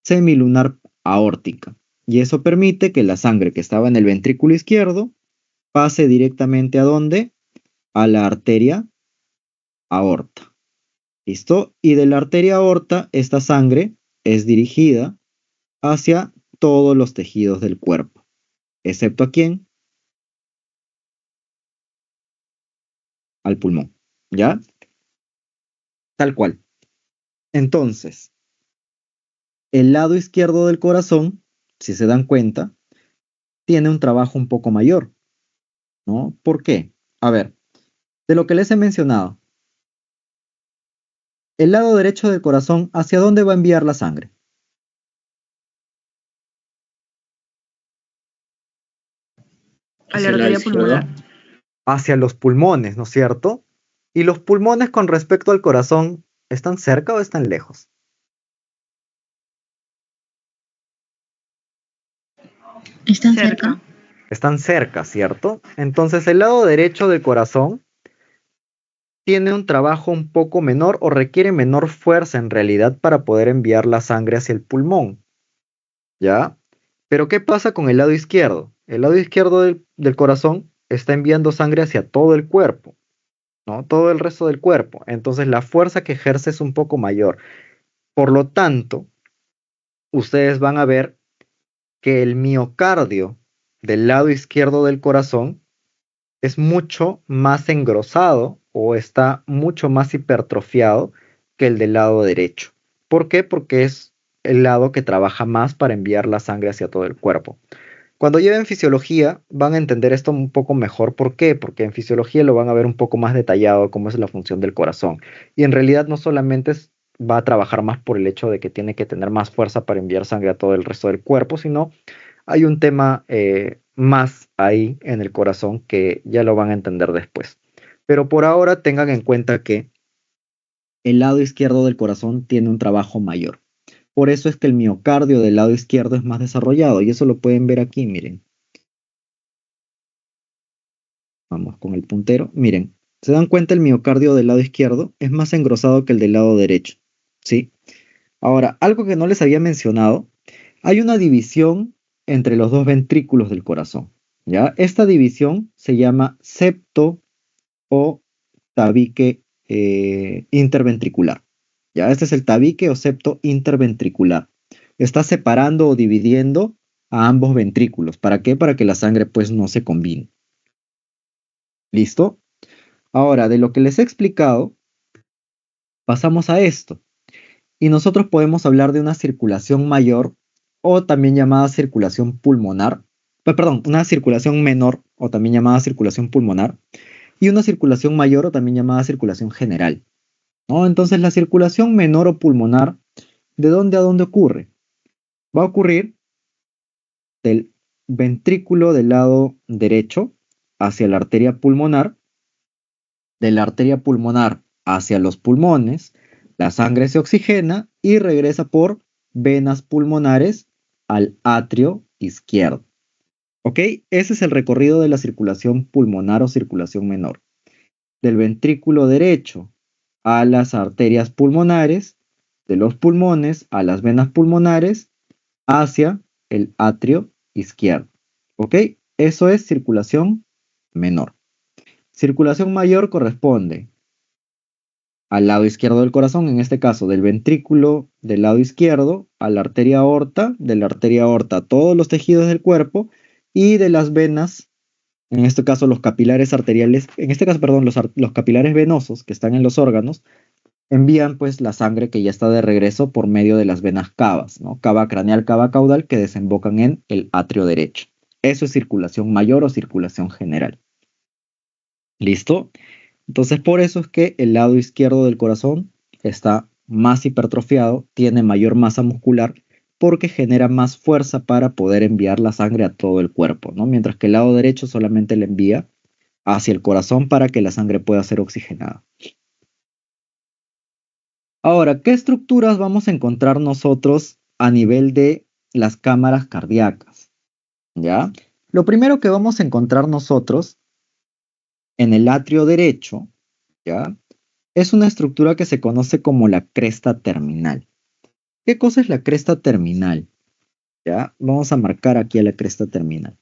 semilunar aórtica. Y eso permite que la sangre que estaba en el ventrículo izquierdo pase directamente ¿a dónde? A la arteria aorta. ¿Listo? Y de la arteria aorta, esta sangre es dirigida hacia todos los tejidos del cuerpo. ¿Excepto a quién? Al pulmón. ¿Ya? Tal cual. Entonces, el lado izquierdo del corazón, si se dan cuenta, tiene un trabajo un poco mayor, ¿no? ¿Por qué? A ver, de lo que les he mencionado, el lado derecho del corazón, ¿hacia dónde va a enviar la sangre? A la Hacia el lado arteria izquierdo. pulmonar. Hacia los pulmones, ¿no es cierto? ¿Y los pulmones con respecto al corazón están cerca o están lejos? ¿Están cerca? Están cerca, ¿cierto? Entonces el lado derecho del corazón tiene un trabajo un poco menor o requiere menor fuerza en realidad para poder enviar la sangre hacia el pulmón. ¿Ya? Pero ¿qué pasa con el lado izquierdo? El lado izquierdo del corazón está enviando sangre hacia todo el cuerpo, ¿no? Todo el resto del cuerpo. Entonces la fuerza que ejerce es un poco mayor. Por lo tanto, ustedes van a ver que el miocardio del lado izquierdo del corazón es mucho más engrosado o está mucho más hipertrofiado que el del lado derecho. ¿Por qué? Porque es el lado que trabaja más para enviar la sangre hacia todo el cuerpo. Cuando lleven fisiología van a entender esto un poco mejor. ¿Por qué? Porque en fisiología lo van a ver un poco más detallado cómo es la función del corazón. Y en realidad no solamente va a trabajar más por el hecho de que tiene que tener más fuerza para enviar sangre a todo el resto del cuerpo, sino hay un tema más ahí en el corazón que ya lo van a entender después. Pero por ahora tengan en cuenta que el lado izquierdo del corazón tiene un trabajo mayor. Por eso es que el miocardio del lado izquierdo es más desarrollado y eso lo pueden ver aquí, miren. Vamos con el puntero. Miren, ¿se dan cuenta? El miocardio del lado izquierdo es más engrosado que el del lado derecho, ¿sí? Ahora, algo que no les había mencionado, hay una división entre los dos ventrículos del corazón, ¿ya? Esta división se llama septo o tabique interventricular, ¿ya? Este es el tabique o septo interventricular. Está separando o dividiendo a ambos ventrículos. ¿Para qué? Para que la sangre pues no se combine. ¿Listo? Ahora, de lo que les he explicado, pasamos a esto. Y nosotros podemos hablar de una circulación mayor o también llamada circulación pulmonar. Perdón, una circulación menor o también llamada circulación pulmonar. Y una circulación mayor o también llamada circulación general, ¿no? Entonces la circulación menor o pulmonar, ¿de dónde a dónde ocurre? Va a ocurrir del ventrículo del lado derecho hacia la arteria pulmonar, de la arteria pulmonar hacia los pulmones, la sangre se oxigena y regresa por venas pulmonares al atrio izquierdo. ¿Ok? Ese es el recorrido de la circulación pulmonar o circulación menor. Del ventrículo derecho a las arterias pulmonares, de los pulmones a las venas pulmonares, hacia el atrio izquierdo. ¿Ok? Eso es circulación menor. Circulación mayor corresponde al lado izquierdo del corazón, en este caso del ventrículo del lado izquierdo, a la arteria aorta, de la arteria aorta a todos los tejidos del cuerpo y de las venas, en este caso los capilares arteriales, en este caso, perdón, los capilares venosos que están en los órganos, envían pues la sangre que ya está de regreso por medio de las venas cavas, ¿no? Cava craneal, cava caudal, que desembocan en el atrio derecho. Eso es circulación mayor o circulación general. ¿Listo? Entonces por eso es que el lado izquierdo del corazón está más hipertrofiado, tiene mayor masa muscular, porque genera más fuerza para poder enviar la sangre a todo el cuerpo, ¿no? Mientras que el lado derecho solamente le envía hacia el corazón para que la sangre pueda ser oxigenada. Ahora, ¿qué estructuras vamos a encontrar nosotros a nivel de las cámaras cardíacas? ¿Ya? Lo primero que vamos a encontrar nosotros en el atrio derecho, ¿ya? Es una estructura que se conoce como la cresta terminal. ¿Qué cosa es la cresta terminal? ¿Ya? Vamos a marcar aquí a la cresta terminal.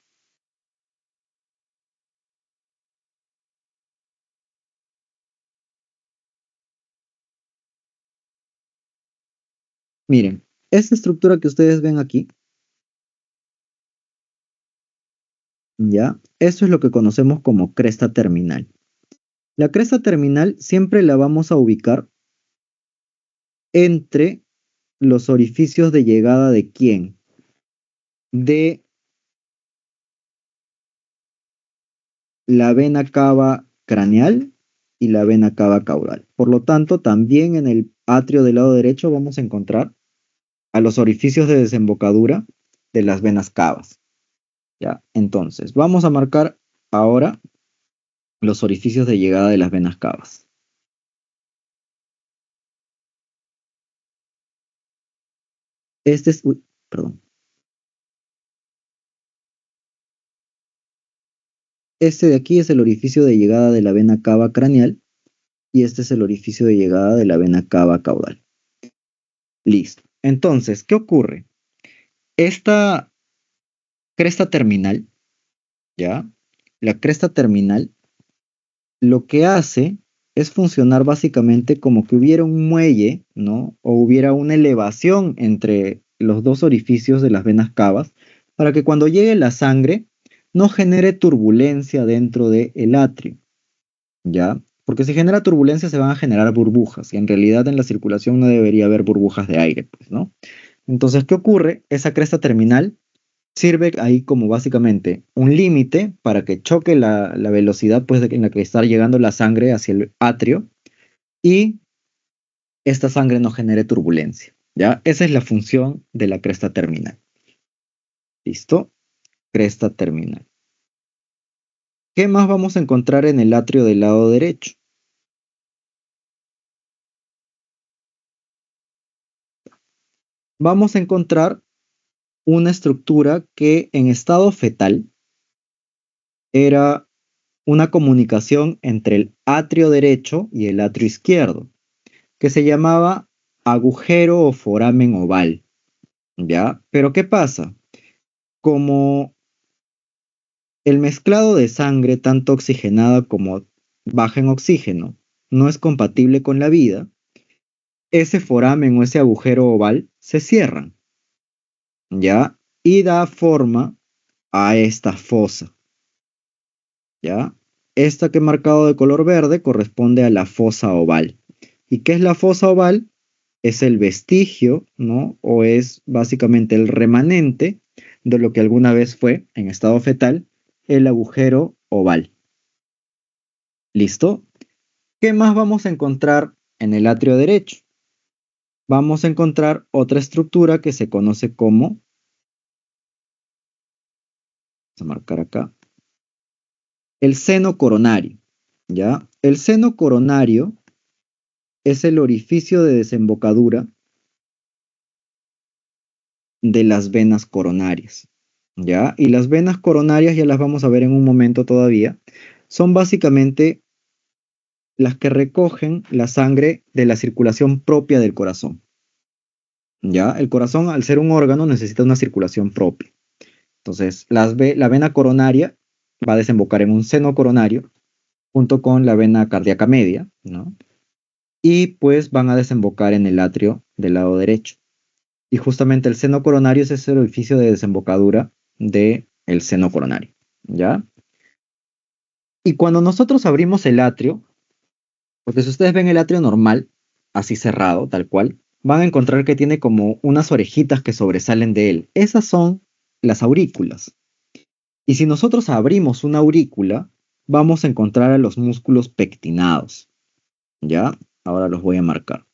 Miren, esta estructura que ustedes ven aquí, ¿ya? Eso es lo que conocemos como cresta terminal. La cresta terminal siempre la vamos a ubicar entre los orificios de llegada de ¿quién? De la vena cava craneal y la vena cava caudal. Por lo tanto, también en el atrio del lado derecho vamos a encontrar a los orificios de desembocadura de las venas cavas. ¿Ya? Entonces, vamos a marcar ahora los orificios de llegada de las venas cavas. Este es, perdón. Este de aquí es el orificio de llegada de la vena cava craneal y este es el orificio de llegada de la vena cava caudal. Listo. Entonces, ¿qué ocurre? Esta cresta terminal, ¿ya? La cresta terminal lo que hace es funcionar básicamente como que hubiera un muelle, ¿no? O hubiera una elevación entre los dos orificios de las venas cavas para que cuando llegue la sangre no genere turbulencia dentro del atrio, ¿ya? Porque si genera turbulencia se van a generar burbujas y en realidad en la circulación no debería haber burbujas de aire, pues, ¿no? Entonces, ¿qué ocurre? Esa cresta terminal sirve ahí como básicamente un límite para que choque la velocidad pues, en la que está llegando la sangre hacia el atrio y esta sangre no genere turbulencia, ¿ya? Esa es la función de la cresta terminal. ¿Listo? Cresta terminal. ¿Qué más vamos a encontrar en el atrio del lado derecho? Vamos a encontrar una estructura que en estado fetal era una comunicación entre el atrio derecho y el atrio izquierdo, que se llamaba agujero o foramen oval, ¿ya? Pero ¿qué pasa? Como el mezclado de sangre, tanto oxigenada como baja en oxígeno, no es compatible con la vida, ese foramen o ese agujero oval se cierran, ¿ya? Y da forma a esta fosa, ¿ya? Esta que he marcado de color verde corresponde a la fosa oval. ¿Y qué es la fosa oval? Es el vestigio, ¿no? O es básicamente el remanente de lo que alguna vez fue, en estado fetal, el agujero oval. ¿Listo? ¿Qué más vamos a encontrar en el atrio derecho? Vamos a encontrar otra estructura que se conoce como, vamos a marcar acá, el seno coronario, ¿ya? El seno coronario es el orificio de desembocadura de las venas coronarias, ¿ya? Y las venas coronarias ya las vamos a ver en un momento todavía, son básicamente las que recogen la sangre de la circulación propia del corazón, ¿ya? El corazón, al ser un órgano, necesita una circulación propia. Entonces, la vena coronaria va a desembocar en un seno coronario junto con la vena cardíaca media, ¿no? Y pues van a desembocar en el atrio del lado derecho. Y justamente el seno coronario es ese orificio de desembocadura del seno coronario, ¿ya? Y cuando nosotros abrimos el atrio, porque si ustedes ven el atrio normal, así cerrado, tal cual, van a encontrar que tiene como unas orejitas que sobresalen de él. Esas son las aurículas. Y si nosotros abrimos una aurícula, vamos a encontrar a los músculos pectinados. ¿Ya? Ahora los voy a marcar.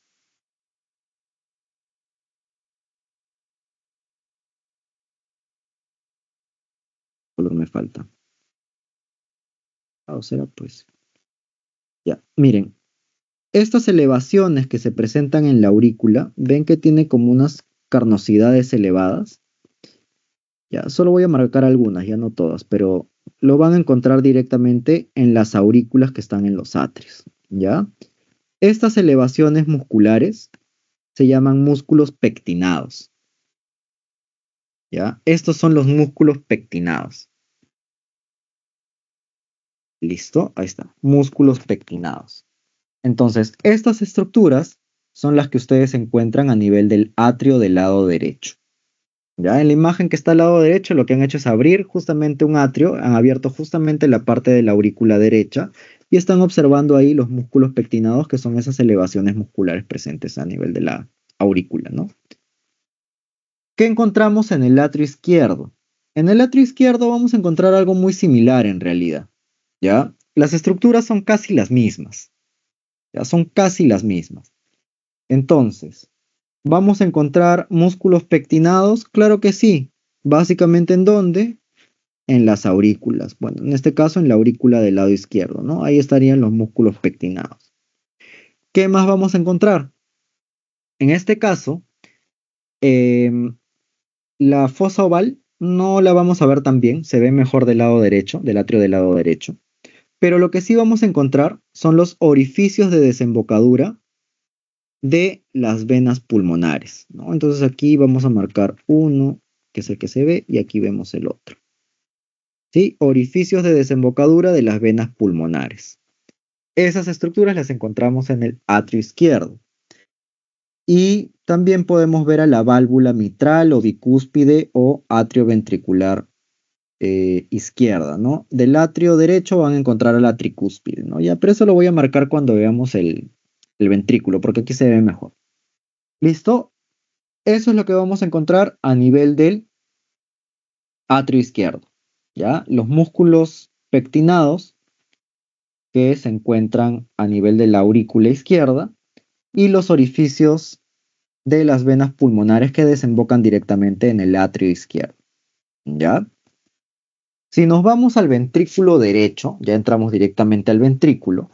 ¿Qué color me falta? O será pues. Ya, miren. Estas elevaciones que se presentan en la aurícula, ven que tiene como unas carnosidades elevadas. Ya, solo voy a marcar algunas, ya no todas, pero lo van a encontrar directamente en las aurículas que están en los atrios. ¿Ya? Estas elevaciones musculares se llaman músculos pectinados. ¿Ya? Estos son los músculos pectinados. ¿Listo? Ahí está. Músculos pectinados. Entonces, estas estructuras son las que ustedes encuentran a nivel del atrio del lado derecho. Ya en la imagen que está al lado derecho, lo que han hecho es abrir justamente un atrio, han abierto justamente la parte de la aurícula derecha y están observando ahí los músculos pectinados, que son esas elevaciones musculares presentes a nivel de la aurícula, ¿no? ¿Qué encontramos en el atrio izquierdo? En el atrio izquierdo vamos a encontrar algo muy similar en realidad, ¿ya? Las estructuras son casi las mismas, ya son casi las mismas. Entonces, ¿vamos a encontrar músculos pectinados? Claro que sí. Básicamente, ¿en dónde? En las aurículas. Bueno, en este caso en la aurícula del lado izquierdo, ¿no? Ahí estarían los músculos pectinados. ¿Qué más vamos a encontrar? En este caso, la fosa oval no la vamos a ver tan bien, se ve mejor del lado derecho, del atrio del lado derecho. Pero lo que sí vamos a encontrar son los orificios de desembocadura de las venas pulmonares, ¿no? Entonces aquí vamos a marcar uno, que es el que se ve, y aquí vemos el otro. ¿Sí? Orificios de desembocadura de las venas pulmonares. Esas estructuras las encontramos en el atrio izquierdo. Y también podemos ver a la válvula mitral o bicúspide o atrio ventricular izquierda, ¿no? Del atrio derecho van a encontrar a la tricúspide, ¿no? Ya, pero eso lo voy a marcar cuando veamos el ventrículo, porque aquí se ve mejor. ¿Listo? Eso es lo que vamos a encontrar a nivel del atrio izquierdo, ¿ya? Los músculos pectinados que se encuentran a nivel de la aurícula izquierda y los orificios de las venas pulmonares que desembocan directamente en el atrio izquierdo, ¿ya? Si nos vamos al ventrículo derecho, ya entramos directamente al ventrículo,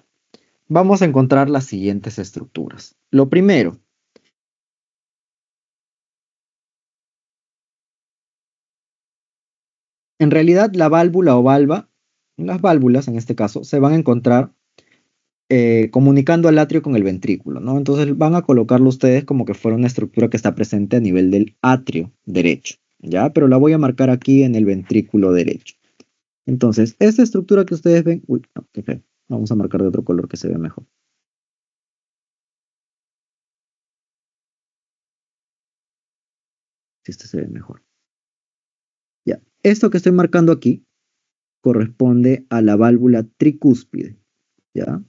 vamos a encontrar las siguientes estructuras. Lo primero, en realidad la válvula o valva, las válvulas en este caso, se van a encontrar comunicando al atrio con el ventrículo, ¿no? Entonces van a colocarlo ustedes como que fuera una estructura que está presente a nivel del atrio derecho, ¿ya? Pero la voy a marcar aquí en el ventrículo derecho. Entonces, esta estructura que ustedes ven, uy, no, qué feo. Vamos a marcar de otro color que se vea mejor. Si este se ve mejor. Ya, esto que estoy marcando aquí corresponde a la válvula tricúspide, ¿ya?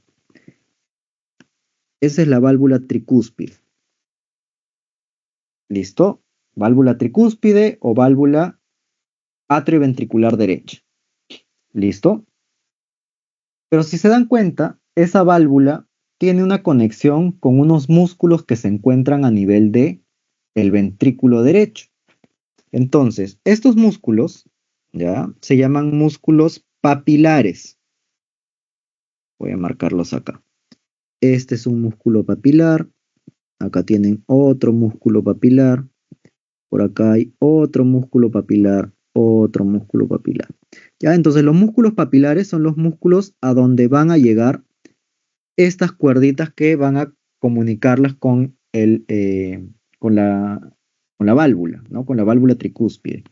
Esa es la válvula tricúspide. ¿Listo? Válvula tricúspide o válvula atrioventricular derecha. ¿Listo? Pero si se dan cuenta, esa válvula tiene una conexión con unos músculos que se encuentran a nivel de el ventrículo derecho. Entonces, estos músculos, ¿ya? Se llaman músculos papilares. Voy a marcarlos acá. Este es un músculo papilar. Acá tienen otro músculo papilar. Por acá hay otro músculo papilar, otro músculo papilar. ¿Ya? Entonces los músculos papilares son los músculos a donde van a llegar estas cuerditas que van a comunicarlas con, con la válvula, ¿no? Con la válvula tricúspide.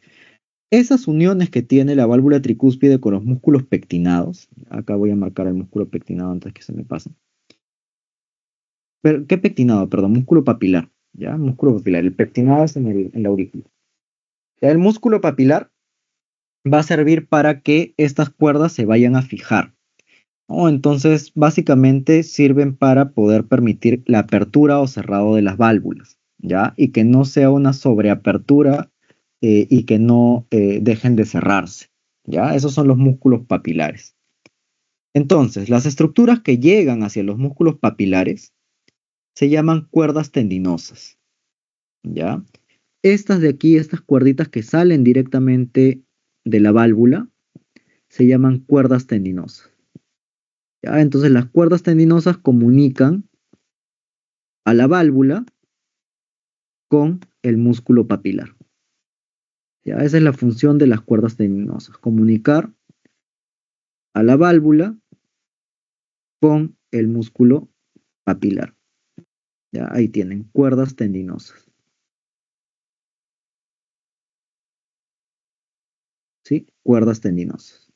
Esas uniones que tiene la válvula tricúspide con los músculos pectinados, acá voy a marcar el músculo pectinado antes que se me pase. Pero, ¿qué pectinado? Perdón, músculo papilar, ¿ya? Músculo papilar. El pectinado es en la aurícula. Ya, el músculo papilar va a servir para que estas cuerdas se vayan a fijar. ¿no? Entonces, básicamente sirven para poder permitir la apertura o cerrado de las válvulas, ¿ya? Y que no sea una sobreapertura y que no dejen de cerrarse, ¿ya? Esos son los músculos papilares. Entonces, las estructuras que llegan hacia los músculos papilares se llaman cuerdas tendinosas, ¿ya? Estas de aquí, estas cuerditas que salen directamente de la válvula, se llaman cuerdas tendinosas. ¿Ya? Entonces las cuerdas tendinosas comunican a la válvula con el músculo papilar. ¿Ya? Esa es la función de las cuerdas tendinosas, comunicar a la válvula con el músculo papilar. ¿Ya? Ahí tienen, cuerdas tendinosas. ¿Sí? Cuerdas tendinosas.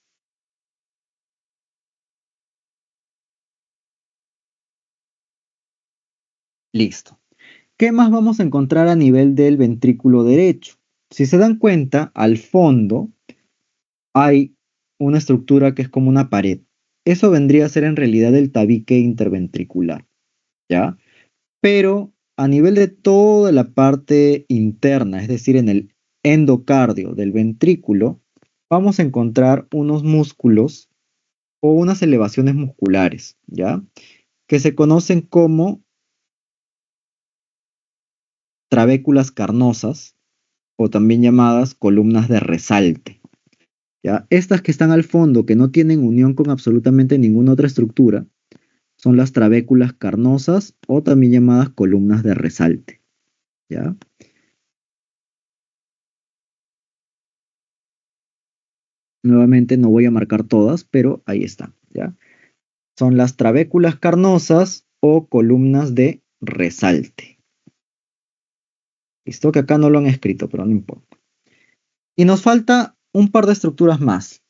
Listo. ¿Qué más vamos a encontrar a nivel del ventrículo derecho? Si se dan cuenta, al fondo hay una estructura que es como una pared. Eso vendría a ser en realidad el tabique interventricular, ¿ya? Pero a nivel de toda la parte interna, es decir, en el endocardio del ventrículo, vamos a encontrar unos músculos o unas elevaciones musculares, ¿ya? Que se conocen como trabéculas carnosas o también llamadas columnas de resalte. ¿Ya? Estas que están al fondo, que no tienen unión con absolutamente ninguna otra estructura, son las trabéculas carnosas o también llamadas columnas de resalte. ¿Ya? Nuevamente no voy a marcar todas, pero ahí están. ¿Ya? Son las trabéculas carnosas o columnas de resalte. Listo, que acá no lo han escrito, pero no importa. Y nos falta un par de estructuras más,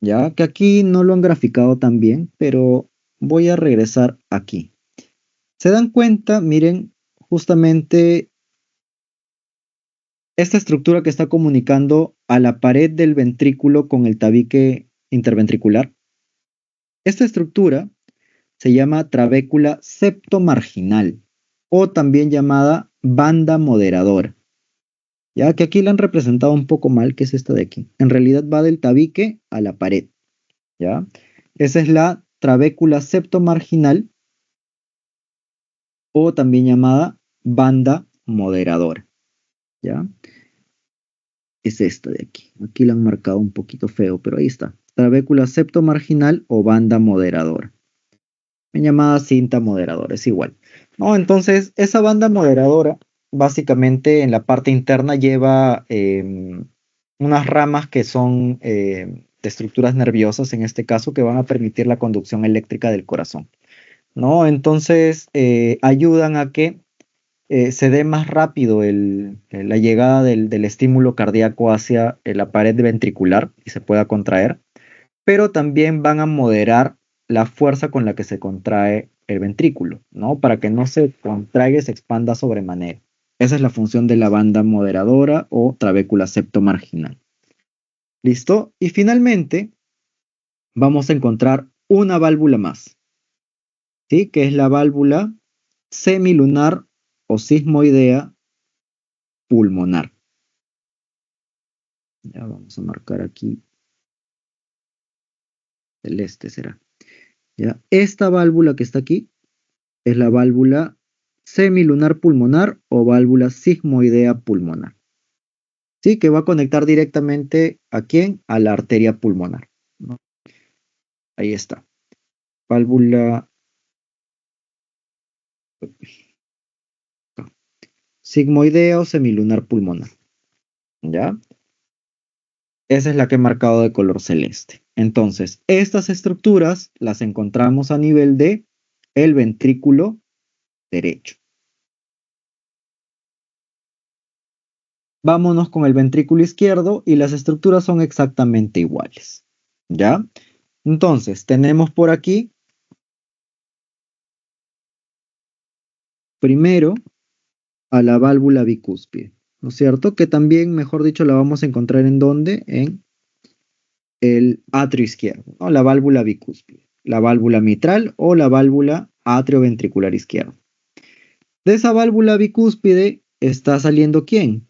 ya que aquí no lo han graficado tan bien, pero voy a regresar aquí. ¿Se dan cuenta? Miren, justamente esta estructura que está comunicando a la pared del ventrículo con el tabique interventricular. Esta estructura se llama trabécula septomarginal o también llamada banda moderadora. Ya que aquí la han representado un poco mal, que es esta de aquí. En realidad va del tabique a la pared. ¿Ya? Esa es la trabécula septomarginal o también llamada banda moderadora. ¿Ya? Es esta de aquí. Aquí la han marcado un poquito feo, pero ahí está. Trabécula septomarginal o banda moderadora. Llamada cinta moderadora, es igual. ¿No? Entonces, esa banda moderadora, básicamente en la parte interna lleva unas ramas que son de estructuras nerviosas, en este caso, que van a permitir la conducción eléctrica del corazón. ¿No? Entonces, ayudan a que se dé más rápido la llegada del estímulo cardíaco hacia la pared ventricular y se pueda contraer, pero también van a moderar la fuerza con la que se contrae el ventrículo, ¿no? Para que no se contraiga y se expanda sobremanera. Esa es la función de la banda moderadora o trabécula septomarginal. ¿Listo? Y finalmente vamos a encontrar una válvula más, ¿sí? Que es la válvula semilunar o sismoidea pulmonar. Ya vamos a marcar aquí. Celeste será. ¿Ya? Esta válvula que está aquí es la válvula semilunar pulmonar o válvula sigmoidea pulmonar. ¿Sí? Que va a conectar directamente ¿a quién? A la arteria pulmonar, ¿no? Ahí está. Válvula sigmoidea o semilunar pulmonar. ¿Ya? Esa es la que he marcado de color celeste. Entonces, estas estructuras las encontramos a nivel de el ventrículo derecho. Vámonos con el ventrículo izquierdo y las estructuras son exactamente iguales. ¿Ya? Entonces, tenemos por aquí, primero, a la válvula bicúspide, ¿no es cierto? Que también, mejor dicho, la vamos a encontrar ¿en dónde? En el atrio izquierdo, ¿no? La válvula bicúspide. la válvula mitral o la válvula atrioventricular izquierda. De esa válvula bicúspide está saliendo ¿quién?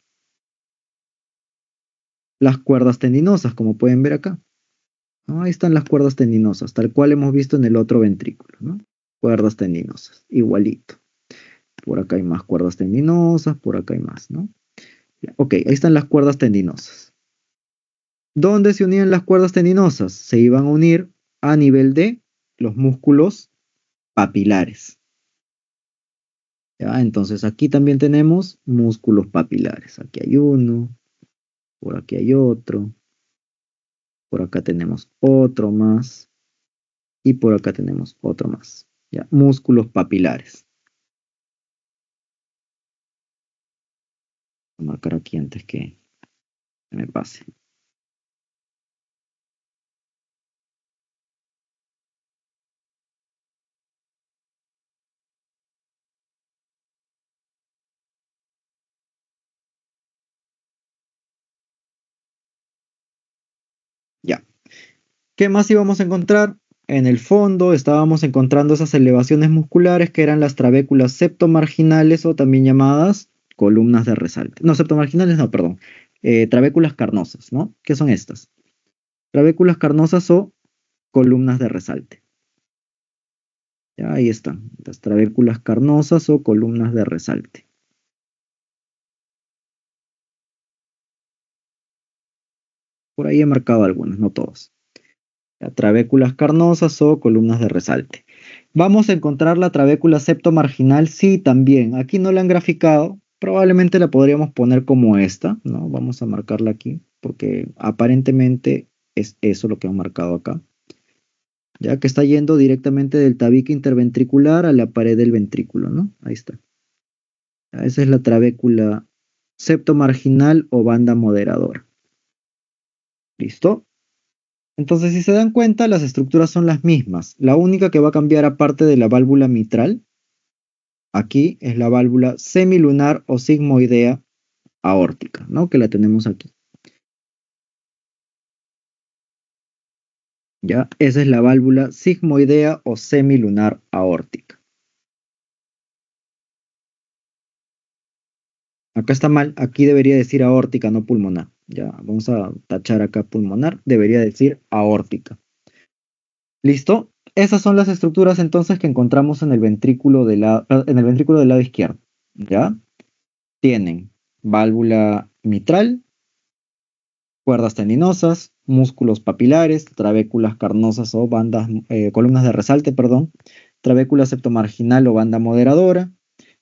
Las cuerdas tendinosas, como pueden ver acá. Ahí están las cuerdas tendinosas, tal cual hemos visto en el otro ventrículo, ¿no? Cuerdas tendinosas, igualito. Por acá hay más cuerdas tendinosas, por acá hay más, ¿no? Ok, ahí están las cuerdas tendinosas. ¿Dónde se unían las cuerdas tendinosas? Se iban a unir a nivel de los músculos papilares. ¿Ya? Entonces aquí también tenemos músculos papilares. Aquí hay uno, por aquí hay otro, por acá tenemos otro más y por acá tenemos otro más. ¿Ya? Músculos papilares. Voy a marcar aquí antes que me pase. Ya. ¿Qué más íbamos a encontrar? En el fondo estábamos encontrando esas elevaciones musculares que eran las trabéculas septomarginales o también llamadas columnas de resalte. No, septomarginales no, perdón. Trabéculas carnosas, ¿no? ¿Qué son estas? Trabéculas carnosas o columnas de resalte. Ya, ahí están, las trabéculas carnosas o columnas de resalte. Por ahí he marcado algunas, no todas. Ya, trabéculas carnosas o columnas de resalte. Vamos a encontrar la trabécula septomarginal, sí, también. Aquí no la han graficado, probablemente la podríamos poner como esta, ¿no? Vamos a marcarla aquí, porque aparentemente es eso lo que han marcado acá. Ya que está yendo directamente del tabique interventricular a la pared del ventrículo, ¿no? Ahí está. Ya, esa es la trabécula septomarginal o banda moderadora. ¿Listo? Entonces, si se dan cuenta, las estructuras son las mismas. La única que va a cambiar aparte de la válvula mitral, aquí es la válvula semilunar o sigmoidea aórtica, ¿no? Que la tenemos aquí. ¿Ya? Esa es la válvula sigmoidea o semilunar aórtica. Acá está mal, aquí debería decir aórtica, no pulmonar. Ya, vamos a tachar acá pulmonar, debería decir aórtica. ¿Listo? Esas son las estructuras entonces que encontramos en el ventrículo del lado izquierdo. ¿Ya? Tienen válvula mitral, cuerdas tendinosas, músculos papilares, trabéculas carnosas o columnas de resalte, perdón, trabécula septomarginal o banda moderadora,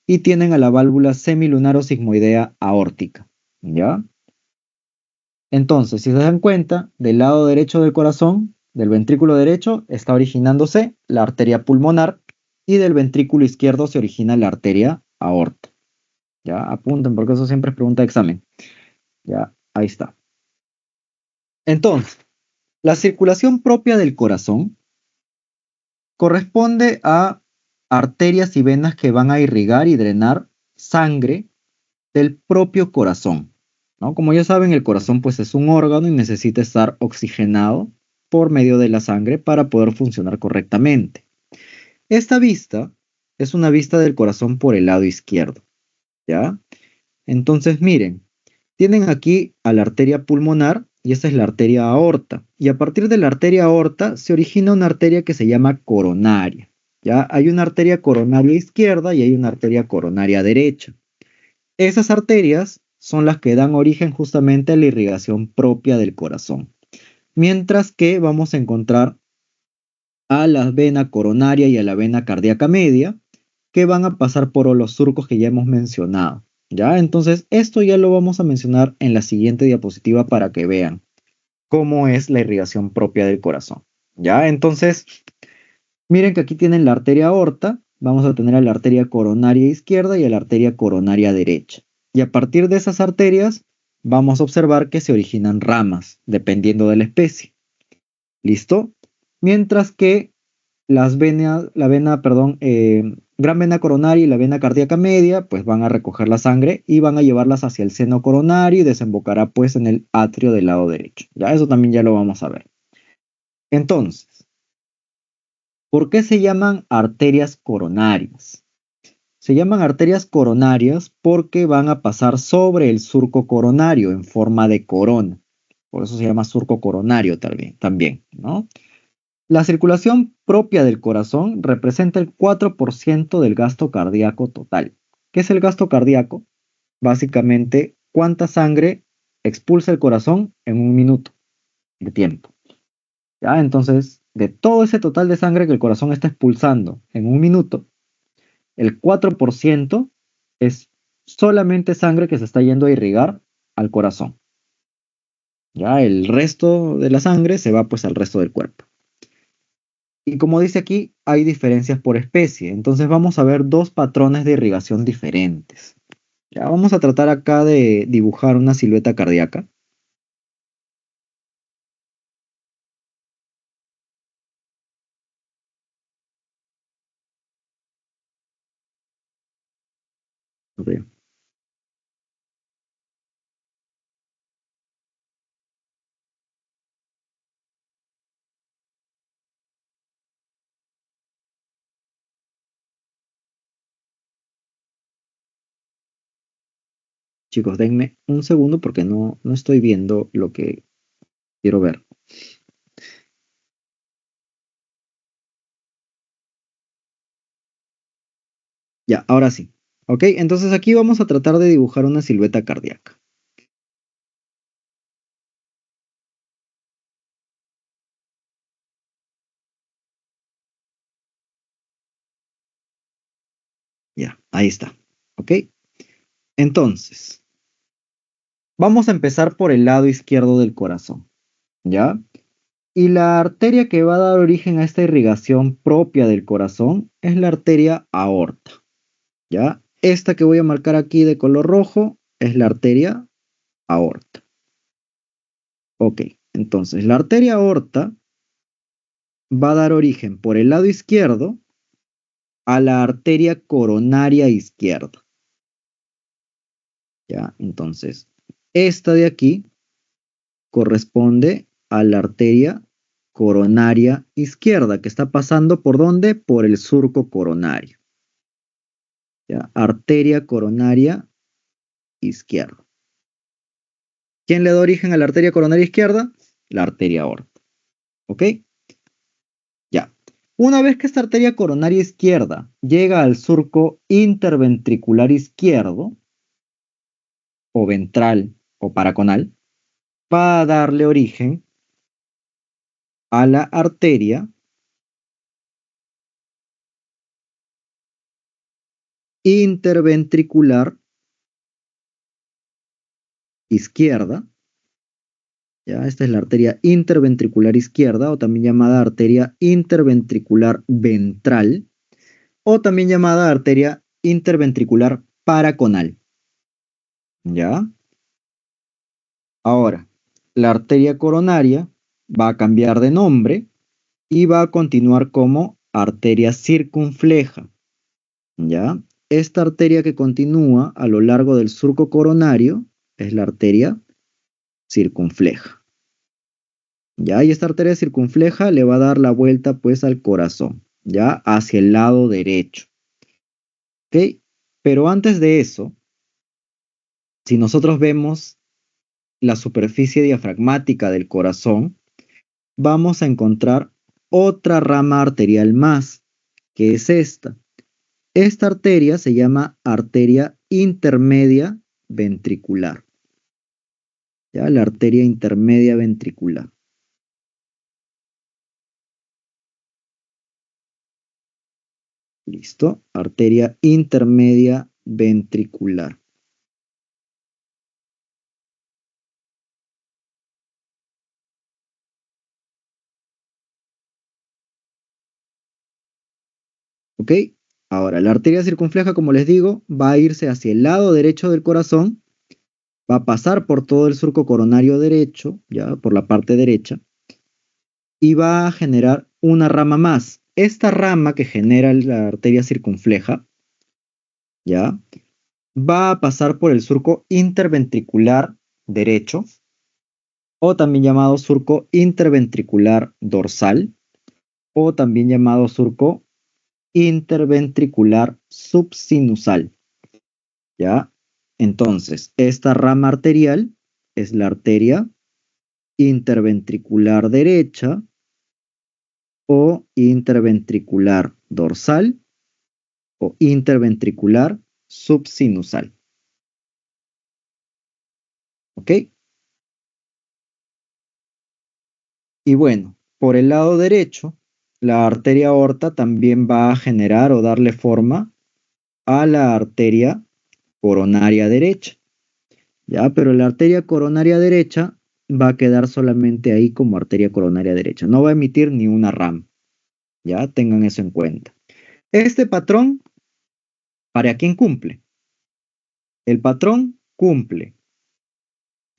y tienen a la válvula semilunar o sigmoidea aórtica. ¿Ya? Entonces, si se dan cuenta, del lado derecho del corazón, del ventrículo derecho, está originándose la arteria pulmonar y del ventrículo izquierdo se origina la arteria aorta. Ya, apunten porque eso siempre es pregunta de examen. Ya, ahí está. Entonces, la circulación propia del corazón corresponde a arterias y venas que van a irrigar y drenar sangre del propio corazón, ¿no? Como ya saben, el corazón pues es un órgano y necesita estar oxigenado por medio de la sangre para poder funcionar correctamente. Esta vista es una vista del corazón por el lado izquierdo, ¿ya? Entonces miren, tienen aquí a la arteria pulmonar y esta es la arteria aorta. Y a partir de la arteria aorta se origina una arteria que se llama coronaria. ¿Ya? Hay una arteria coronaria izquierda y hay una arteria coronaria derecha. Esas arterias son las que dan origen justamente a la irrigación propia del corazón. Mientras que vamos a encontrar a la vena coronaria y a la vena cardíaca media, que van a pasar por los surcos que ya hemos mencionado. ¿Ya? Entonces, esto ya lo vamos a mencionar en la siguiente diapositiva para que vean cómo es la irrigación propia del corazón. ¿Ya? Entonces, miren que aquí tienen la arteria aorta, vamos a tener a la arteria coronaria izquierda y a la arteria coronaria derecha. Y a partir de esas arterias, vamos a observar que se originan ramas, dependiendo de la especie. ¿Listo? Mientras que gran vena coronaria y la vena cardíaca media, pues van a recoger la sangre y van a llevarlas hacia el seno coronario y desembocará pues en el atrio del lado derecho. Ya eso también ya lo vamos a ver. Entonces, ¿Por qué se llaman arterias coronarias? Se llaman arterias coronarias porque van a pasar sobre el surco coronario en forma de corona. Por eso se llama surco coronario también, ¿no? La circulación propia del corazón representa el 4% del gasto cardíaco total. ¿Qué es el gasto cardíaco? Básicamente, ¿cuánta sangre expulsa el corazón en un minuto de tiempo? ¿Ya? Entonces, de todo ese total de sangre que el corazón está expulsando en un minuto, el 4% es solamente sangre que se está yendo a irrigar al corazón. Ya el resto de la sangre se va pues al resto del cuerpo. Y como dice aquí, hay diferencias por especie. Entonces vamos a ver dos patrones de irrigación diferentes. Ya vamos a tratar acá de dibujar una silueta cardíaca. Ok. Chicos, denme un segundo porque no estoy viendo lo que quiero ver. Ya, ahora sí. Ok, entonces aquí vamos a tratar de dibujar una silueta cardíaca. Ya, ahí está. Ok, entonces, vamos a empezar por el lado izquierdo del corazón. ¿Ya? Y la arteria que va a dar origen a esta irrigación propia del corazón es la arteria aorta. ¿Ya? Esta que voy a marcar aquí de color rojo es la arteria aorta. Ok, entonces la arteria aorta va a dar origen por el lado izquierdo a la arteria coronaria izquierda. ¿Ya? Entonces, esta de aquí corresponde a la arteria coronaria izquierda, que está pasando ¿por dónde? Por el surco coronario. ¿Ya? Arteria coronaria izquierda. ¿Quién le da origen a la arteria coronaria izquierda? La arteria aorta. ¿Ok? Ya. Una vez que esta arteria coronaria izquierda llega al surco interventricular izquierdo, o ventral o paraconal, va a darle origen a la arteria interventricular izquierda. ¿Ya? Esta es la arteria interventricular izquierda, o también llamada arteria interventricular ventral, o también llamada arteria interventricular paraconal. ¿Ya? Ahora, la arteria coronaria va a cambiar de nombre y va a continuar como arteria circunfleja. ¿Ya? Esta arteria que continúa a lo largo del surco coronario es la arteria circunfleja. ¿Ya? Y esta arteria circunfleja le va a dar la vuelta pues al corazón, ¿ya? Hacia el lado derecho. ¿Ok? Pero antes de eso, si nosotros vemos la superficie diafragmática del corazón, vamos a encontrar otra rama arterial más, que es esta. Esta arteria se llama arteria intermedia ventricular. ¿Ya? La arteria intermedia ventricular. Listo. Arteria intermedia ventricular. ¿Ok? Ahora, la arteria circunfleja, como les digo, va a irse hacia el lado derecho del corazón, va a pasar por todo el surco coronario derecho, ya por la parte derecha, y va a generar una rama más. Esta rama que genera la arteria circunfleja, ya, va a pasar por el surco interventricular derecho, o también llamado surco interventricular dorsal, o también llamado surco interventricular subsinusal. ¿Ya? Entonces, esta rama arterial es la arteria interventricular derecha o interventricular dorsal o interventricular subsinusal. ¿Ok? Y bueno, por el lado derecho, la arteria aorta también va a generar o darle forma a la arteria coronaria derecha. ¿Ya? Pero la arteria coronaria derecha va a quedar solamente ahí como arteria coronaria derecha. No va a emitir ni una rama. ¿Ya? Tengan eso en cuenta. Este patrón, ¿para quién cumple? El patrón cumple.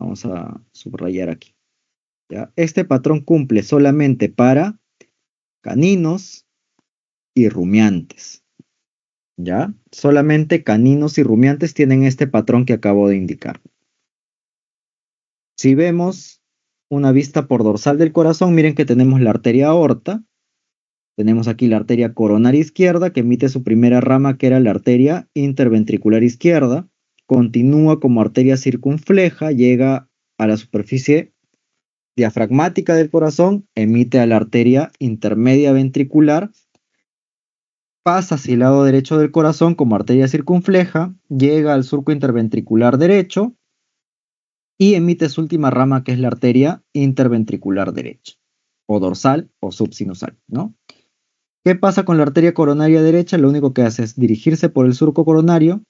Vamos a subrayar aquí. ¿Ya? Este patrón cumple solamente para caninos y rumiantes. ¿Ya? Solamente caninos y rumiantes tienen este patrón que acabo de indicar. Si vemos una vista por dorsal del corazón, miren que tenemos la arteria aorta. Tenemos aquí la arteria coronaria izquierda que emite su primera rama, que era la arteria interventricular izquierda. Continúa como arteria circunfleja, llega a la superficie diafragmática del corazón, emite a la arteria intermedia ventricular, pasa hacia el lado derecho del corazón como arteria circunfleja, llega al surco interventricular derecho y emite su última rama, que es la arteria interventricular derecha, o dorsal o subsinusal, ¿no? ¿Qué pasa con la arteria coronaria derecha? Lo único que hace es dirigirse por el surco coronario,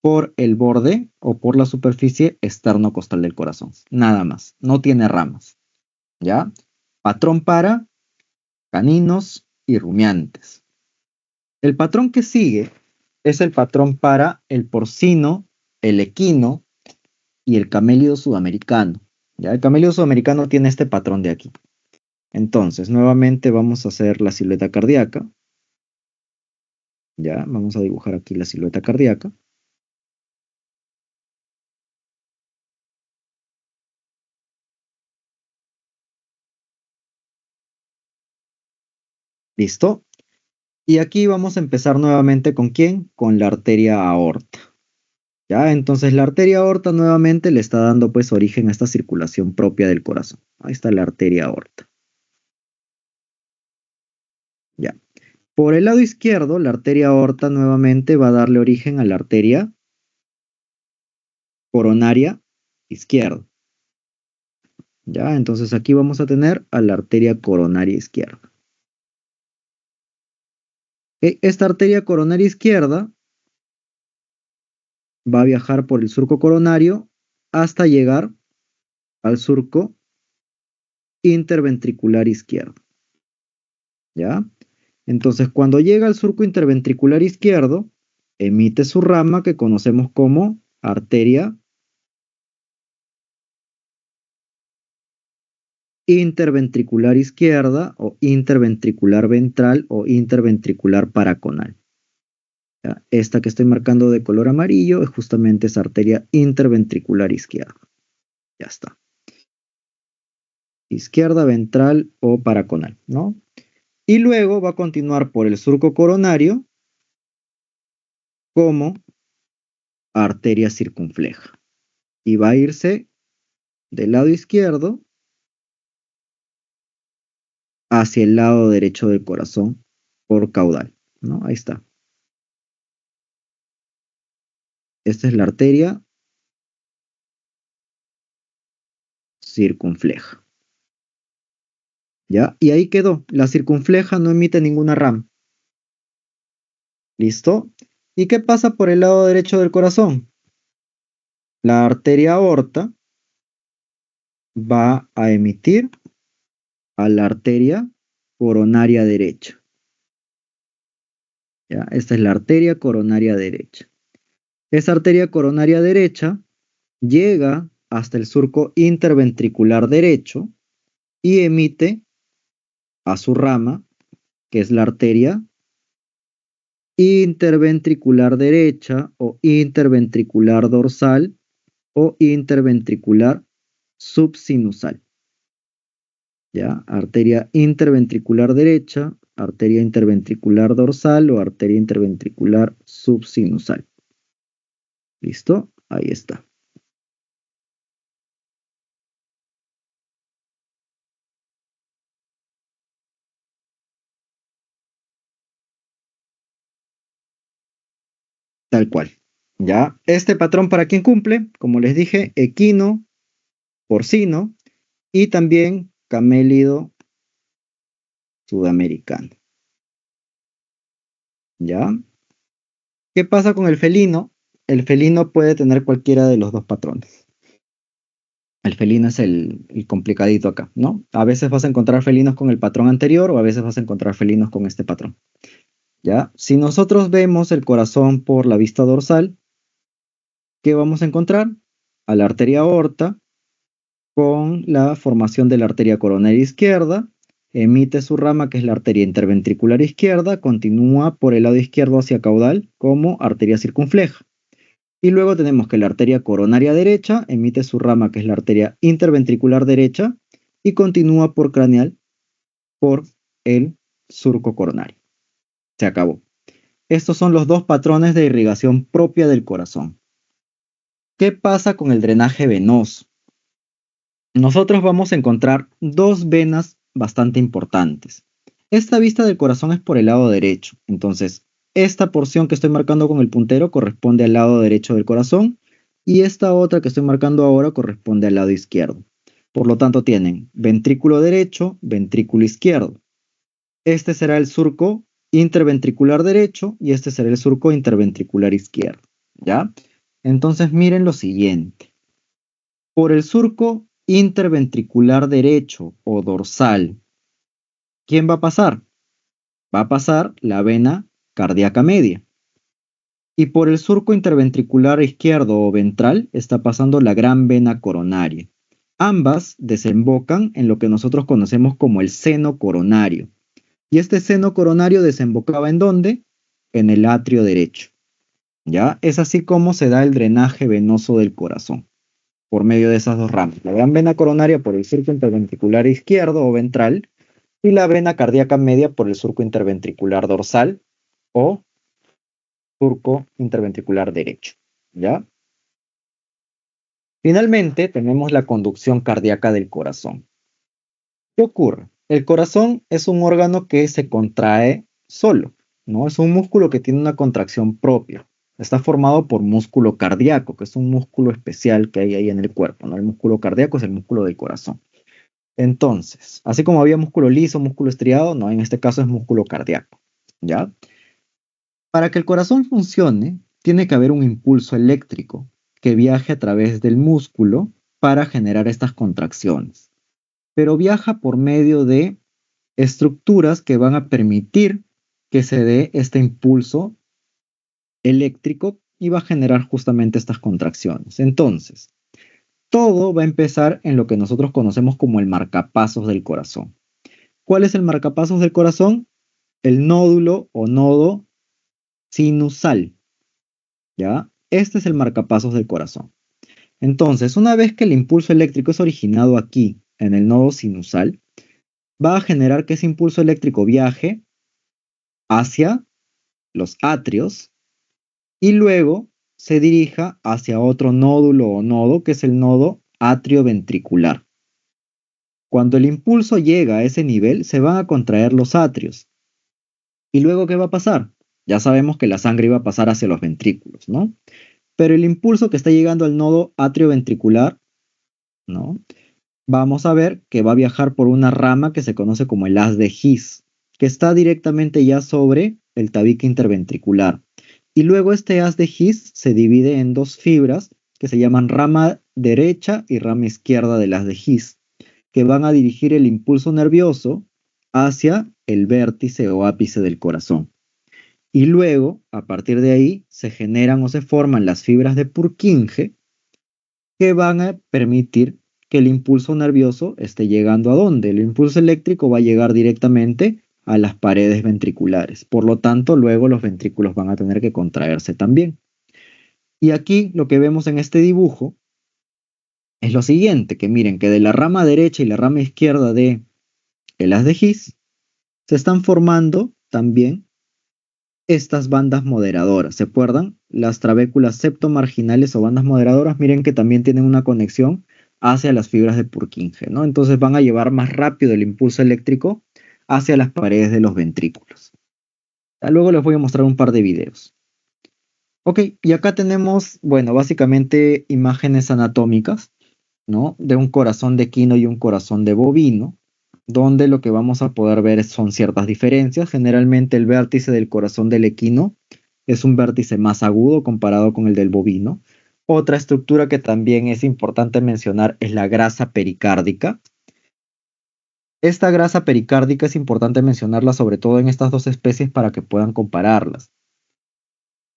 por el borde o por la superficie externo-costal del corazón. Nada más, no tiene ramas. ¿Ya? Patrón para caninos y rumiantes. El patrón que sigue es el patrón para el porcino, el equino y el camélido sudamericano. ¿Ya? El camélido sudamericano tiene este patrón de aquí. Entonces, nuevamente vamos a hacer la silueta cardíaca. Ya, vamos a dibujar aquí la silueta cardíaca. ¿Listo? Y aquí vamos a empezar nuevamente ¿con quién? Con la arteria aorta. ¿Ya? Entonces la arteria aorta nuevamente le está dando pues origen a esta circulación propia del corazón. Ahí está la arteria aorta. Ya. Por el lado izquierdo, la arteria aorta nuevamente va a darle origen a la arteria coronaria izquierda. ¿Ya? Entonces aquí vamos a tener a la arteria coronaria izquierda. Esta arteria coronaria izquierda va a viajar por el surco coronario hasta llegar al surco interventricular izquierdo. ¿Ya? Entonces, cuando llega al surco interventricular izquierdo, emite su rama que conocemos como arteria interventricular izquierda o interventricular ventral o interventricular paraconal. ¿Ya? Esta que estoy marcando de color amarillo es justamente esa arteria interventricular izquierda. Ya está. Izquierda, ventral o paraconal, ¿no? Y luego va a continuar por el surco coronario como arteria circunfleja. Y va a irse del lado izquierdo hacia el lado derecho del corazón por caudal, ¿no? Ahí está. Esta es la arteria circunfleja. ¿Ya? Y ahí quedó. La circunfleja no emite ninguna rama. ¿Listo? ¿Y qué pasa por el lado derecho del corazón? La arteria aorta va a emitir a la arteria coronaria derecha. ¿Ya? Esta es la arteria coronaria derecha. Esa arteria coronaria derecha llega hasta el surco interventricular derecho y emite a su rama, que es la arteria interventricular derecha o interventricular dorsal o interventricular subsinusal. ¿Ya? Arteria interventricular derecha arteria interventricular dorsal o arteria interventricular subsinusal. ¿Listo? Ahí está. Tal cual. ¿Ya? Este patrón, ¿para quién cumple? Como les dije, equino, porcino y también camélido sudamericano. ¿Ya? ¿Qué pasa con el felino? El felino puede tener cualquiera de los dos patrones. El felino es el complicadito acá, ¿no? A veces vas a encontrar felinos con el patrón anterior o a veces vas a encontrar felinos con este patrón. ¿Ya? Si nosotros vemos el corazón por la vista dorsal, ¿qué vamos a encontrar? A la arteria aorta con la formación de la arteria coronaria izquierda, emite su rama que es la arteria interventricular izquierda, continúa por el lado izquierdo hacia caudal como arteria circunfleja. Y luego tenemos que la arteria coronaria derecha emite su rama que es la arteria interventricular derecha y continúa por craneal por el surco coronario. Se acabó. Estos son los dos patrones de irrigación propia del corazón. ¿Qué pasa con el drenaje venoso? Nosotros vamos a encontrar dos venas bastante importantes. Esta vista del corazón es por el lado derecho, entonces esta porción que estoy marcando con el puntero corresponde al lado derecho del corazón y esta otra que estoy marcando ahora corresponde al lado izquierdo. Por lo tanto tienen ventrículo derecho, ventrículo izquierdo. Este será el surco interventricular derecho y este será el surco interventricular izquierdo. ¿Ya? Entonces miren lo siguiente. Por el surco interventricular derecho o dorsal, ¿quién va a pasar? Va a pasar la vena cardíaca media. Y por el surco interventricular izquierdo o ventral está pasando la gran vena coronaria. Ambas desembocan en lo que nosotros conocemos como el seno coronario. Y este seno coronario desembocaba ¿en dónde? En el atrio derecho. ¿Ya? Es así como se da el drenaje venoso del corazón, por medio de esas dos ramas. La gran vena coronaria por el surco interventricular izquierdo o ventral y la vena cardíaca media por el surco interventricular dorsal o surco interventricular derecho. ¿Ya? Finalmente tenemos la conducción cardíaca del corazón. ¿Qué ocurre? El corazón es un órgano que se contrae solo, ¿no? Es un músculo que tiene una contracción propia. Está formado por músculo cardíaco, que es un músculo especial que hay ahí en el cuerpo, ¿no? El músculo cardíaco es el músculo del corazón. Entonces, así como había músculo liso, músculo estriado, no, en este caso es músculo cardíaco, ¿ya? Para que el corazón funcione, tiene que haber un impulso eléctrico que viaje a través del músculo para generar estas contracciones. Pero viaja por medio de estructuras que van a permitir que se dé este impulso eléctrico y va a generar justamente estas contracciones. Entonces, todo va a empezar en lo que nosotros conocemos como el marcapasos del corazón. ¿Cuál es el marcapasos del corazón? El nódulo o nodo sinusal. ¿Ya? Este es el marcapasos del corazón. Entonces, una vez que el impulso eléctrico es originado aquí, en el nodo sinusal, va a generar que ese impulso eléctrico viaje hacia los atrios y luego se dirija hacia otro nódulo o nodo que es el nodo atrioventricular. Cuando el impulso llega a ese nivel, se van a contraer los atrios. ¿Y luego qué va a pasar? Ya sabemos que la sangre iba a pasar hacia los ventrículos, ¿no? Pero el impulso que está llegando al nodo atrioventricular, ¿no? Vamos a ver que va a viajar por una rama que se conoce como el haz de His, que está directamente ya sobre el tabique interventricular. Y luego este haz de His se divide en dos fibras que se llaman rama derecha y rama izquierda del haz de His, que van a dirigir el impulso nervioso hacia el vértice o ápice del corazón. Y luego, a partir de ahí, se generan o se forman las fibras de Purkinje que van a permitir que el impulso nervioso esté llegando a dónde. El impulso eléctrico va a llegar directamente a las paredes ventriculares. Por lo tanto, luego los ventrículos van a tener que contraerse también. Y aquí lo que vemos en este dibujo es lo siguiente, que miren que de la rama derecha y la rama izquierda de el haz de His se están formando también estas bandas moderadoras. ¿Se acuerdan? Las trabéculas septomarginales o bandas moderadoras, miren que también tienen una conexión hacia las fibras de Purkinje, ¿no? Entonces van a llevar más rápido el impulso eléctrico hacia las paredes de los ventrículos. Luego les voy a mostrar un par de videos. Ok, y acá tenemos, bueno, básicamente imágenes anatómicas, ¿no? De un corazón de equino y un corazón de bovino, donde lo que vamos a poder ver son ciertas diferencias. Generalmente el vértice del corazón del equino es un vértice más agudo comparado con el del bovino. Otra estructura que también es importante mencionar es la grasa pericárdica. Esta grasa pericárdica es importante mencionarla sobre todo en estas dos especies para que puedan compararlas.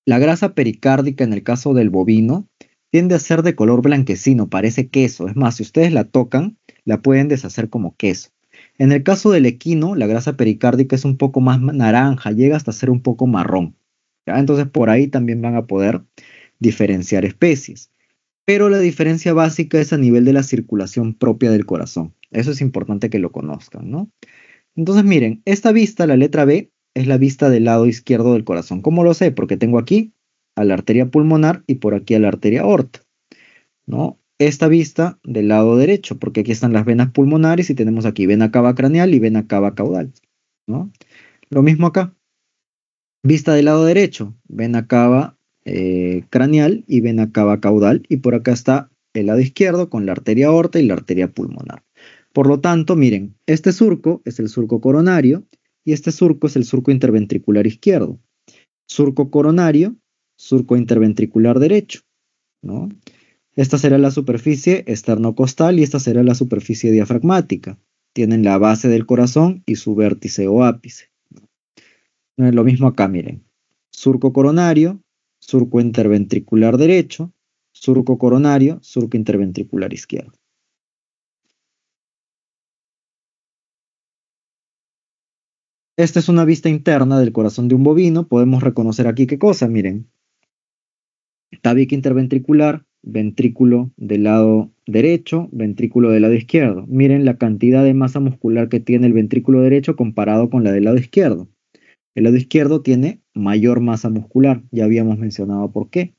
La grasa pericárdica en el caso del bovino tiende a ser de color blanquecino, parece queso. Es más, si ustedes la tocan, la pueden deshacer como queso. En el caso del equino, la grasa pericárdica es un poco más naranja, llega hasta ser un poco marrón. ¿Ya? Entonces por ahí también van a poder diferenciar especies. Pero la diferencia básica es a nivel de la circulación propia del corazón. Eso es importante que lo conozcan, ¿no? Entonces miren, esta vista, la letra B, es la vista del lado izquierdo del corazón. ¿Cómo lo sé? Porque tengo aquí a la arteria pulmonar y por aquí a la arteria aorta, ¿no? Esta vista del lado derecho, porque aquí están las venas pulmonares y tenemos aquí vena cava craneal y vena cava caudal, ¿no? Lo mismo acá. Vista del lado derecho, vena cava craneal y vena cava caudal, y por acá está el lado izquierdo con la arteria aorta y la arteria pulmonar. Por lo tanto, miren, este surco es el surco coronario y este surco es el surco interventricular izquierdo. Surco coronario, surco interventricular derecho, ¿no? Esta será la superficie esternocostal y esta será la superficie diafragmática. Tienen la base del corazón y su vértice o ápice. Lo mismo acá, miren. Surco coronario, surco interventricular derecho, surco coronario, surco interventricular izquierdo. Esta es una vista interna del corazón de un bovino. Podemos reconocer aquí qué cosa, miren. Tabique interventricular, ventrículo del lado derecho, ventrículo del lado izquierdo. Miren la cantidad de masa muscular que tiene el ventrículo derecho comparado con la del lado izquierdo. El lado izquierdo tiene mayor masa muscular, ya habíamos mencionado por qué.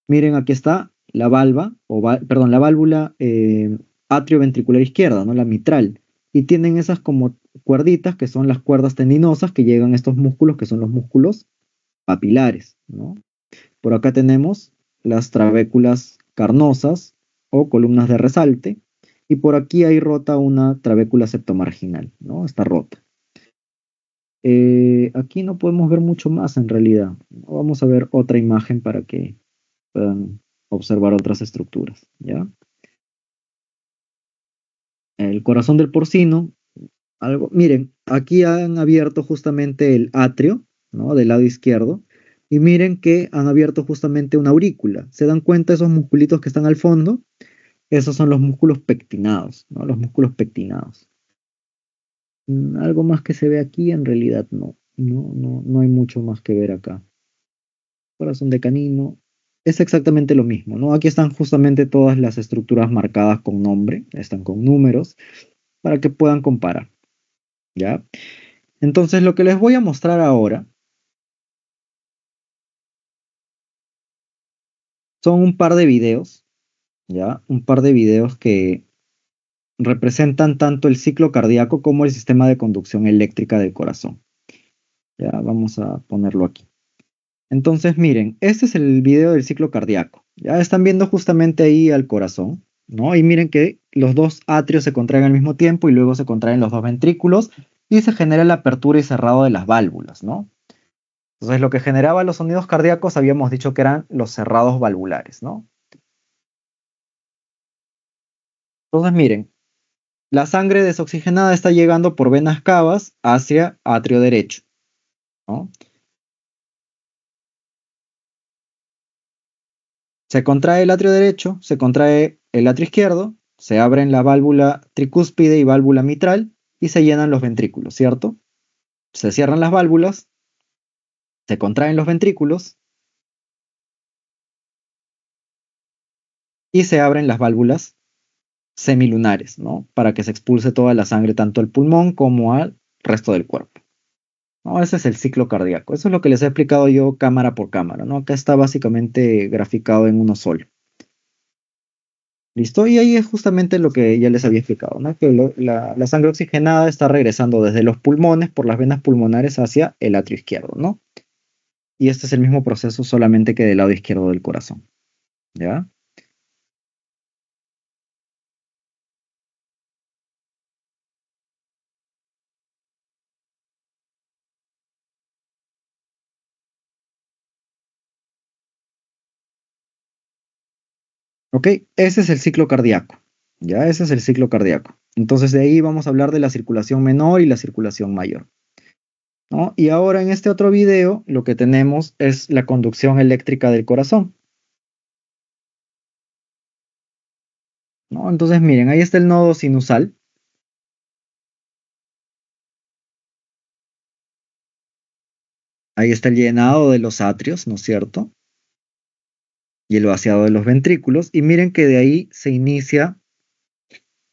Miren, aquí está la la válvula atrioventricular izquierda, ¿no? La mitral. Y tienen esas como cuerditas que son las cuerdas tendinosas que llegan a estos músculos que son los músculos papilares, ¿no? Por acá tenemos las trabéculas carnosas o columnas de resalte. Y por aquí hay rota una trabécula septomarginal, ¿no? Está rota. Aquí no podemos ver mucho más en realidad. Vamos a ver otra imagen para que puedan observar otras estructuras, ¿ya? El corazón del porcino, miren, aquí han abierto justamente el atrio, ¿no? Del lado izquierdo, y miren que han abierto justamente una aurícula. ¿Se dan cuenta esos musculitos que están al fondo? Esos son los músculos pectinados, ¿no? Los músculos pectinados. Algo más que se ve aquí, en realidad no hay mucho más que ver acá. Corazón de canino, es exactamente lo mismo, ¿no? Aquí están justamente todas las estructuras marcadas con nombre, están con números, para que puedan comparar, ¿ya? Entonces, lo que les voy a mostrar ahora son un par de videos, ¿ya? Un par de videos que representan tanto el ciclo cardíaco como el sistema de conducción eléctrica del corazón. Ya, vamos a ponerlo aquí. Entonces, miren, este es el video del ciclo cardíaco. Ya están viendo justamente ahí al corazón, ¿no? Y miren que los dos atrios se contraen al mismo tiempo y luego se contraen los dos ventrículos y se genera la apertura y cerrado de las válvulas, ¿no? Entonces, lo que generaba los sonidos cardíacos habíamos dicho que eran los cerrados valvulares, ¿no? Entonces, miren, la sangre desoxigenada está llegando por venas cavas hacia atrio derecho, ¿no? Se contrae el atrio derecho, se contrae el atrio izquierdo, se abren la válvula tricúspide y válvula mitral y se llenan los ventrículos, ¿cierto? Se cierran las válvulas, se contraen los ventrículos y se abren las válvulas semilunares, ¿no? Para que se expulse toda la sangre tanto al pulmón como a resto del cuerpo, ¿no? Ese es el ciclo cardíaco. Eso es lo que les he explicado yo cámara por cámara, ¿no? Acá está básicamente graficado en uno solo. ¿Listo? Y ahí es justamente lo que ya les había explicado, ¿no? Que la sangre oxigenada está regresando desde los pulmones por las venas pulmonares hacia el atrio izquierdo, ¿no? Y este es el mismo proceso solamente que del lado izquierdo del corazón, ¿ya? ¿Ok? Ese es el ciclo cardíaco, ¿ya? Ese es el ciclo cardíaco. Entonces de ahí vamos a hablar de la circulación menor y la circulación mayor, ¿no? Y ahora en este otro video lo que tenemos es la conducción eléctrica del corazón, ¿no? Entonces miren, ahí está el nodo sinusal. Ahí está el llenado de los atrios, ¿no es cierto? Y el vaciado de los ventrículos. Y miren que de ahí se inicia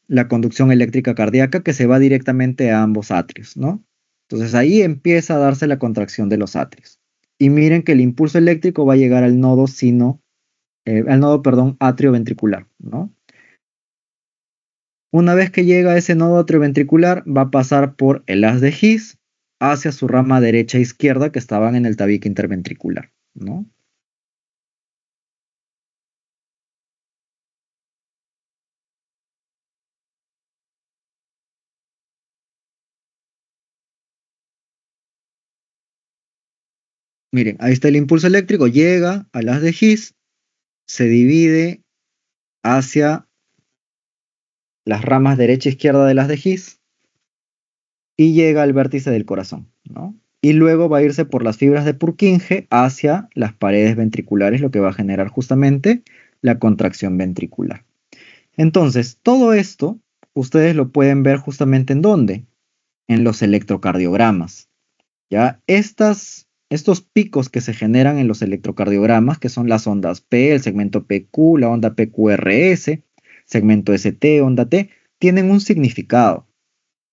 la conducción eléctrica cardíaca que se va directamente a ambos atrios, ¿no? Entonces ahí empieza a darse la contracción de los atrios. Y miren que el impulso eléctrico va a llegar al nodo atrioventricular, ¿no? Una vez que llega a ese nodo atrioventricular, va a pasar por el haz de His hacia su rama derecha e izquierda que estaban en el tabique interventricular, ¿no? Miren, ahí está el impulso eléctrico, llega al haz de His, se divide hacia las ramas derecha e izquierda del haz de His y llega al vértice del corazón, ¿no? Y luego va a irse por las fibras de Purkinje hacia las paredes ventriculares, lo que va a generar justamente la contracción ventricular. Entonces, todo esto ustedes lo pueden ver justamente ¿en dónde? En los electrocardiogramas. ¿Ya? Estos picos que se generan en los electrocardiogramas, que son las ondas P, el segmento PQ, la onda PQRS, segmento ST, onda T, tienen un significado.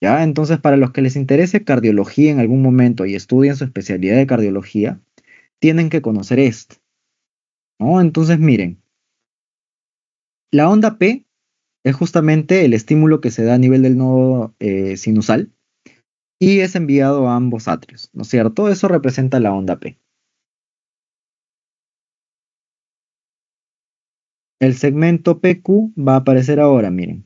¿Ya? Entonces, para los que les interese cardiología en algún momento y estudien su especialidad de cardiología, tienen que conocer esto, ¿no? Entonces, miren, la onda P es justamente el estímulo que se da a nivel del nodo sinusal y es enviado a ambos atrios, ¿no es cierto? Eso representa la onda P. El segmento PQ va a aparecer ahora, miren.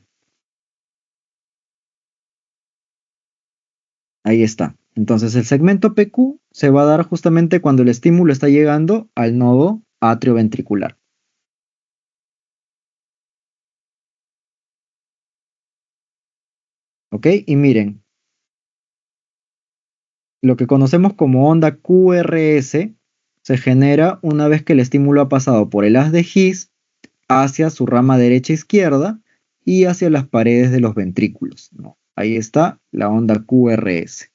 Ahí está. Entonces el segmento PQ se va a dar justamente cuando el estímulo está llegando al nodo atrioventricular. ¿Ok? Y miren, lo que conocemos como onda QRS se genera una vez que el estímulo ha pasado por el haz de His hacia su rama derecha e izquierda y hacia las paredes de los ventrículos, ¿no? Ahí está la onda QRS.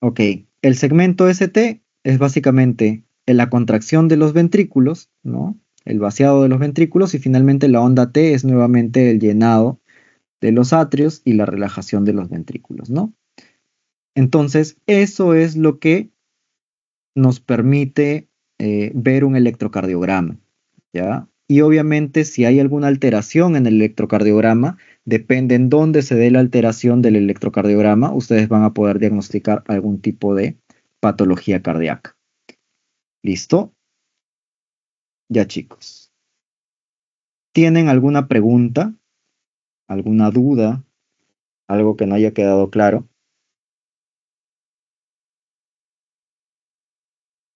Ok, el segmento ST es básicamente la contracción de los ventrículos, ¿no? El vaciado de los ventrículos y finalmente la onda T es nuevamente el llenado de los atrios y la relajación de los ventrículos, ¿no? Entonces, eso es lo que nos permite ver un electrocardiograma, ¿ya? Y obviamente si hay alguna alteración en el electrocardiograma, depende en dónde se dé la alteración del electrocardiograma, ustedes van a poder diagnosticar algún tipo de patología cardíaca. ¿Listo? Ya, chicos. ¿Tienen alguna pregunta? ¿Alguna duda? ¿Algo que no haya quedado claro?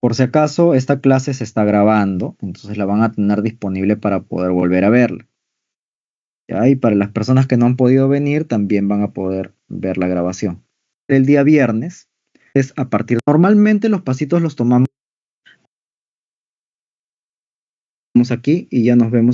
Por si acaso, esta clase se está grabando, entonces la van a tener disponible para poder volver a verla. ¿Ya? Y para las personas que no han podido venir, también van a poder ver la grabación. El día viernes es a partir. Normalmente los pasitos los tomamos aquí y ya nos vemos